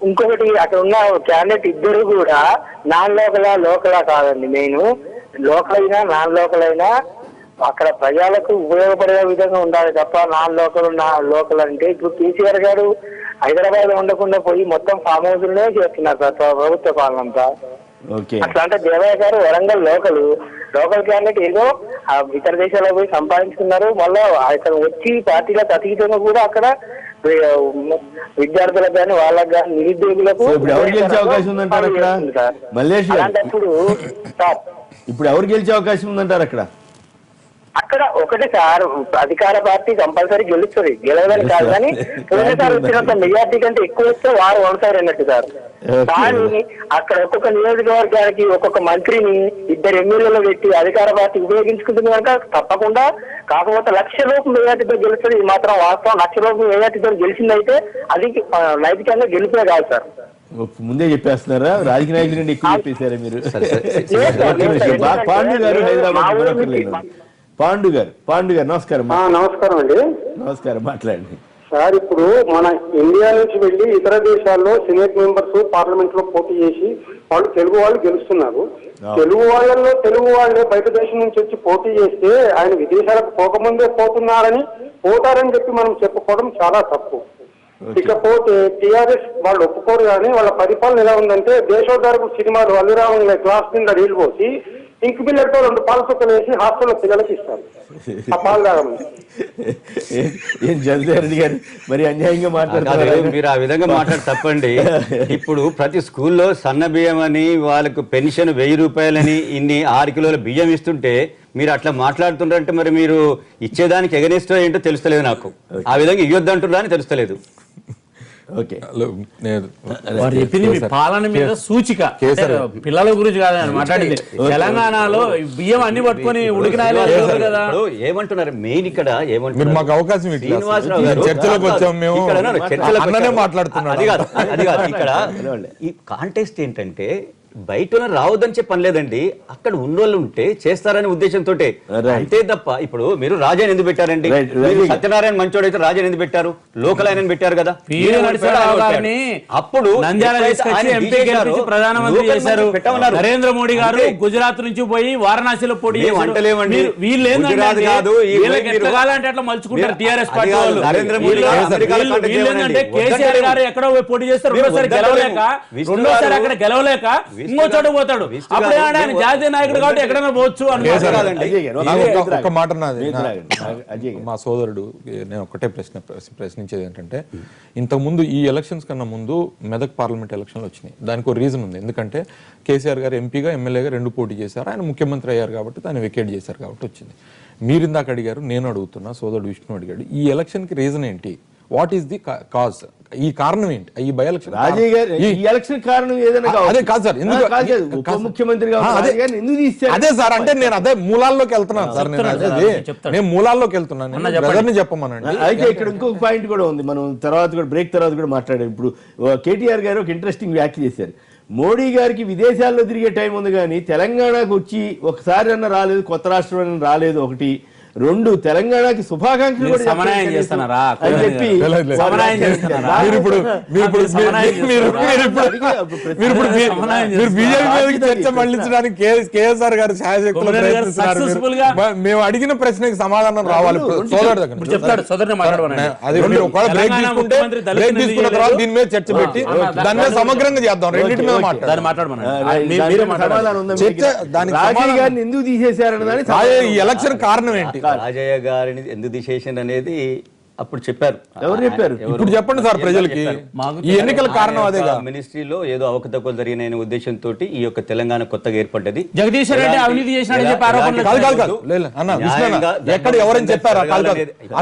ఇంకొకటి అక్కడ ఉన్న క్యాండిడేట్ ఇద్దరు కూడా నాన్ లోకలా కాదండి. మెయిన్ లోకల్ అయినా నాన్ లోకల్ అయినా అక్కడ ప్రజలకు ఉపయోగపడే విధంగా ఉండాలి తప్ప నాన్ లోకల్ అంటే ఇప్పుడు కేసీఆర్ గారు హైదరాబాద్ ఉండకుండా పోయి మొత్తం ఫామ్ హౌస్లనే చేస్తున్నారు సార్ ప్రభుత్వ పాలన అంతా. అట్లా అంటే దేవయ్య గారు వరంగల్ లోకల్ క్యాండిడేట్ ఏదో ఇతర దేశాలకు పోయి సంపాదించుకున్నారు. మళ్ళా అక్కడ వచ్చి పార్టీలకు అతీతంగా కూడా అక్కడ విద్యార్థులకు కానీ వాళ్ళకి కానీ నిరుద్యోగులకు అలాంటప్పుడు ఇప్పుడు ఎవరు గెలిచే అవకాశం ఉందంటారు అక్కడ? అక్కడ ఒకటి సార్, అధికార పార్టీ కంపల్సరీ గెలుస్తుంది, గెలవదని కాదు కానీ పోయినసారి వచ్చినంత మెజార్టీ కంటే ఎక్కువ వస్తే వారు ఓడతారు అన్నట్టు సార్. కానీ అక్కడ ఒక్కొక్క నియోజకవర్గానికి ఒక్కొక్క మంత్రిని 2 ఎమ్మెల్యేలు పెట్టి అధికార పార్టీ ఉపయోగించుకుంటుంది కనుక తప్పకుండా, కాకపోతే 1,00,000 లోపు మెజార్టీతో గెలుస్తుంది. ఇది మాత్రం వాస్తవం. 1,00,000 లోపు మెజార్టీతో గెలిచిందైతే అది నైతికంగా గెలిపే కాదు సార్. ముందే చెప్పేస్తున్నారా? రాజకీయ నాయకుల నుండి ఎక్కువ చెప్పేశారా మీరు? పాండు గారు హైదరాబాద్. పాండు గారు నమస్కారం. నమస్కారం అండి. నమస్కారం, మాట్లాడండి సార్. ఇప్పుడు మన ఇండియా నుంచి వెళ్లి ఇతర దేశాల్లో సెనేట్ మెంబర్స్ పార్లమెంట్ లో పోటీ చేసి వాళ్ళు తెలుగు వాళ్ళు గెలుస్తున్నారు. తెలుగు వాళ్ళల్లో తెలుగు వాళ్ళే బయట దేశం నుంచి వచ్చి పోటీ చేస్తే ఆయన విదేశాలకు పోకముందే పోతారని చెప్పి మనం చెప్పుకోవడం చాలా తప్పు. ఇకపోతే టిఆర్ఎస్ వాళ్ళు ఒప్పుకోరు, కానీ వాళ్ళ పరిపాలన ఎలా ఉందంటే దేశోద్ధారపు సినిమాలు అల్లురామ క్లాస్ కింద నీళ్లు పోసి ఇంకు బిల్లెట్తో 2 పాల చుక్కలు వేసి హాస్టల్లో పిల్లలకి ఇస్తారు. ఆ పాలు తాగమని. ఏం జగదీశ్వరరెడ్డి గారు మరి అన్యాయంగా మాట్లాడతారు. మీరు ఆ విధంగా మాట్లాడి తప్పండి. ఇప్పుడు ప్రతి స్కూల్లో సన్న బియ్యం అని, వాళ్ళకు పెన్షన్ 1000 రూపాయలని, ఇన్ని 6 కిలోల బియ్యం ఇస్తుంటే మీరు అట్లా మాట్లాడుతుంటారంటే మరి మీరు ఇచ్చేదానికి ఎగనిస్టో ఏంటో తెలుస్తలేదు నాకు. ఆ విధంగా ఇవ్వద్దు అంటున్నా అని తెలుస్తలేదు. ఓకే, వారు చెప్పింది మీ పాలన మీద సూచిక, పిల్లల గురించి కాదని మాట్లాడింది. తెలంగాణలో బియ్యం అన్ని పట్టుకొని ఉడికినాయలు కదా ఏమంటున్నారు మెయిన్ ఇక్కడ మీరు మాకు అవకాశం శ్రీనివాసరావు గారు చర్చలోకి వచ్చాం మేము, మాట్లాడుతున్నాం. అది కాదు ఇక్కడ ఈ కాంటెస్ట్ ఏంటంటే బయట రావద్దని చెప్పి పనిలేదండి, అక్కడ ఉన్నోళ్ళు ఉంటే చేస్తారనే ఉద్దేశంతో అంతే తప్ప. ఇప్పుడు మీరు రాజాని ఎందుకు పెట్టారండి? సత్యనారాయణ మంచోడైతే రాజాని ఎందుకు పెట్టారు? లోకల్ ఆయన పెట్టారు కదా. అప్పుడు ప్రధానమంత్రి చేశారు. నరేంద్ర మోడీ గారు గుజరాత్ నుంచి పోయి వారణాసిలో పోటీ అంటలేమండి. వీళ్ళు అట్లా మలుచుకుంటారు టీఆర్ఎస్ పార్టీ వాళ్ళు. నరేంద్ర మోడీ ఏంటంటే కేసీఆర్ గారు ఎక్కడో పోటీ చేస్తారు, రెండోసారి అక్కడ గెలవలేక ఇంకో చోట పోతాడు. అప్పుడే ఆయన జాతీయ నాయకుడు కాబట్టి ఎక్కడైనా పోవచ్చు ఒక మాట నాది. మా సోదరుడు నేను ఒకటే ప్రశ్నించేది ఏంటంటే, ఇంతకుముందు ఈ ఎలక్షన్స్ కన్నా ముందు మెదక్ పార్లమెంట్ ఎలక్షన్లు వచ్చినాయి. దానికి ఒక రీజన్ ఉంది. ఎందుకంటే కేసీఆర్ గారు ఎంపీగా ఎమ్మెల్యేగా 2 పోటీ చేశారు. ఆయన ముఖ్యమంత్రి అయ్యారు కాబట్టి దాన్ని వెకేట్ చేశారు కాబట్టి వచ్చింది. మీరు ఇందాక అడిగారు, నేను అడుగుతున్నా, సోదరుడు విష్ణు అడిగాడు, ఈ ఎలక్షన్ కి రీజన్ ఏంటి? What is the cause? ఈ కారణం ఏంటి? ఈ బై ఎలక్షన్ రాజయ్య గారు ఈ ఎలక్షన్ కారణం ఏదైనా అదే కాదు సార్, ఉప ముఖ్యమంత్రిగా ఎందుకు తీస్తారు? అదే సార్, అంటే నేను అదే మూలాల్లోకి వెళ్తున్నాను సార్. నేను మూలాల్లోకి వెళ్తున్నాను, బ్రదర్ని చెప్పమనండి. అయితే ఇక్కడ ఇంకొక పాయింట్ కూడా ఉంది, మనం తర్వాత కూడా బ్రేక్ తర్వాత కూడా మాట్లాడాం. ఇప్పుడు కేటీఆర్ గారు ఒక ఇంట్రెస్టింగ్ వ్యాఖ్య చేశారు. మోడీ గారికి విదేశాల్లో తిరిగే టైం ఉంది, కానీ తెలంగాణకు వచ్చి ఒకసారి అన్న రాలేదు, కొత్త రాష్ట్రం రాలేదు. ఒకటి, 2 తెలంగాణకి శుభాకాంక్షలు కూడా చేస్తున్నారా అని చెప్పి చర్చ మళ్లించడానికి కేఎస్ఆర్ గారు మేము అడిగిన ప్రశ్నకి సమాధానం రావాలి. బ్రేక్ తీసుకున్న తర్వాత దీని మీద చర్చ పెట్టి దాని మీద సమగ్రంగా చేద్దాం. రెండింటి మీద మాట్లాడారు. ఎందుకు తీసేశారని ఈ ఎలక్షన్ కారణం ఏంటి? రాజయ్య గారిని ఎందుకు తీసేసింది అనేది అప్పుడు చెప్పారు. ఎవరు చెప్పారు? ఇప్పుడు చెప్పండి సార్ ప్రజలకి. ఈ ఎన్నికల కారణం అదేగా. మినిస్ట్రీలో ఏదో అవకతవకలు జరిగిన ఉద్దేశంతో ఈ యొక్క తెలంగాణ కొత్తగా ఏర్పడ్డది. జగదీశ్వర్ రెడ్డి అవినీతి చేసినాడని చెప్పి ఆరోపణలు. ఎక్కడ ఎవరైనా చెప్పారా?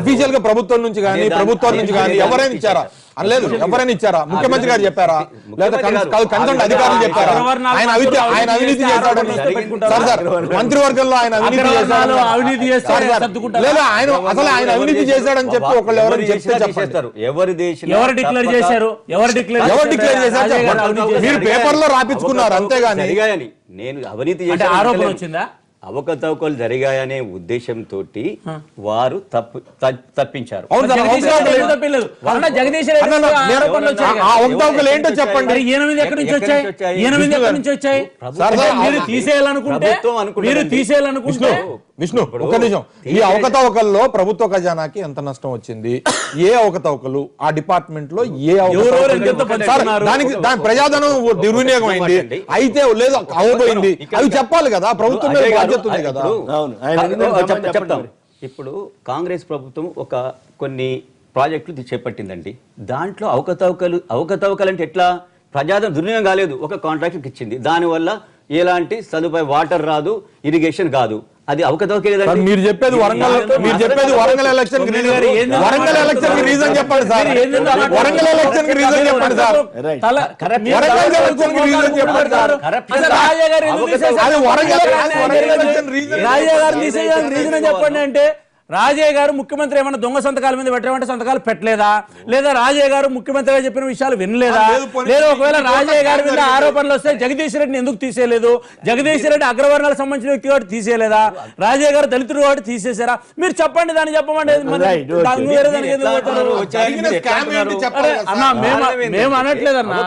అఫీషియల్ గా ప్రభుత్వం నుంచి కానీ ప్రభుత్వం నుంచి కానీ ఎవరైనా ఇచ్చారా? అనలేదు. ఎవరైనా ఇచ్చారా? ముఖ్యమంత్రి గారు చెప్పారా? లేదా కన్సర్న్ అధికారులు చెప్పారా? ఆయన అవినీతి చేశాడని సార్ మంత్రివర్గంలో ఆయన అవినీతి చేశాడు లేదా అసలు ఆయన అవినీతి చేశాడని చెప్పి ఒకళ్ళు ఎవరైనా చెప్తే చెప్పండి. ఎవరు డిక్లేర్ చేశారు? మీరు పేపర్ లో రాపించుకున్నారు అంతేగాని నేను అవినీతి చేశాను ఆరోపణ వచ్చిందా? అవకతవకలు జరిగాయనే ఉద్దేశంతో వారు తప్పించారు. ఏంటో చెప్పండి. విష్ణు ఒక నిమిషం. ఈ అవకతవకల్లో ప్రభుత్వ ఖజానాకి ఎంత నష్టం వచ్చింది? ఏ అవకతవకలు ఆ డిపార్ట్మెంట్ లో ఏ దానికి ప్రజాధనం దుర్వినియోగం అయింది అయితే లేదు అవబోయింది అవి చెప్పాలి కదా. ప్రభుత్వం మీద బాధ్యత ఉంది కదా. చెప్తాం. ఇప్పుడు కాంగ్రెస్ ప్రభుత్వం కొన్ని ప్రాజెక్టులు చేపట్టిందండి. దాంట్లో అవకతవకలు అంటే ఎట్లా? ప్రజాధనం దుర్వినియోగం కాలేదు, ఒక కాంట్రాక్ట్ ఇచ్చింది. దానివల్ల ఎలాంటి సదుపాయం వాటర్ రాదు, ఇరిగేషన్ కాదు. అది అవకతవకే కదండి. సార్, మీరు చెప్పేది వరంగల్ ఎలక్షన్ కి రీజన్ చెప్పండి సార్. వరంగల్ ఎలక్షన్ కి రీజన్ చెప్పండి సార్. వరంగల్ ఎలక్షన్ కి రీజన్ చెప్పండి సార్. అది వరంగల్ ఎలక్షన్ రీజన్ చెప్పండి అంటే రాజయ్య గారు ముఖ్యమంత్రి ఏమన్నా దొంగ సంతకాల మీద పెట్టమంటే సంతకాలు పెట్టలేదా, లేదా రాజయ్య గారు ముఖ్యమంత్రిగా చెప్పిన విషయాలు వినలేదా, లేదా ఒకవేళ రాజయ్య గారి మీద ఆరోపణలు వస్తే జగదీష్ రెడ్డిని ఎందుకు తీసేయలేదు, జగదీష్ రెడ్డి అగ్రవర్ణాలకు సంబంధించిన వ్యక్తి కాబట్టి తీసేయలేదా, రాజయ్య గారు దళితుడు కాబట్టి తీసేశారా? మీరు చెప్పండి, దాన్ని చెప్పమండి. మేము అనట్లేదన్నా,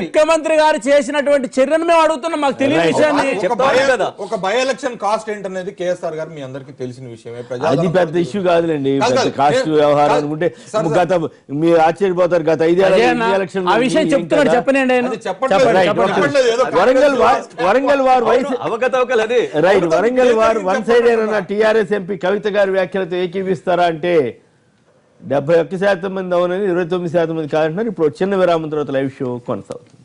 ముఖ్యమంత్రి గారు చేసినటువంటి చర్యను మేము అడుగుతున్నాం, మాకు తెలియని విషయాన్ని. ఒక బై ఎలక్షన్ కాస్ట్ ఏంటనేది కేఎస్ఆర్ గారు మీ అందరికీ తెలిసిన విషయమే. అది పెద్ద ఇష్యూ కాదులేండి, పెద్ద కాస్ట్ వ్యవహారం అనుకుంటే గత మీరు ఆశ్చర్యపోతారు. గత 5 ఎలక్షన్ ఆ విషయం చెప్తున్నారు, చెప్పనండి. వరంగల్ వారు అవకతవకలు రైట్, వరంగల్ వారు వన్ సైడ్ అయిన టీఆర్ఎస్ ఎంపీ కవిత గారి వ్యాఖ్యలతో ఏకీవిస్తారా అంటే 71% మంది అవునని, 29% మంది కాదంటున్నారు. ఇప్పుడు చిన్న విరామం తర్వాత లైవ్ షో కొనసాగుతుంది.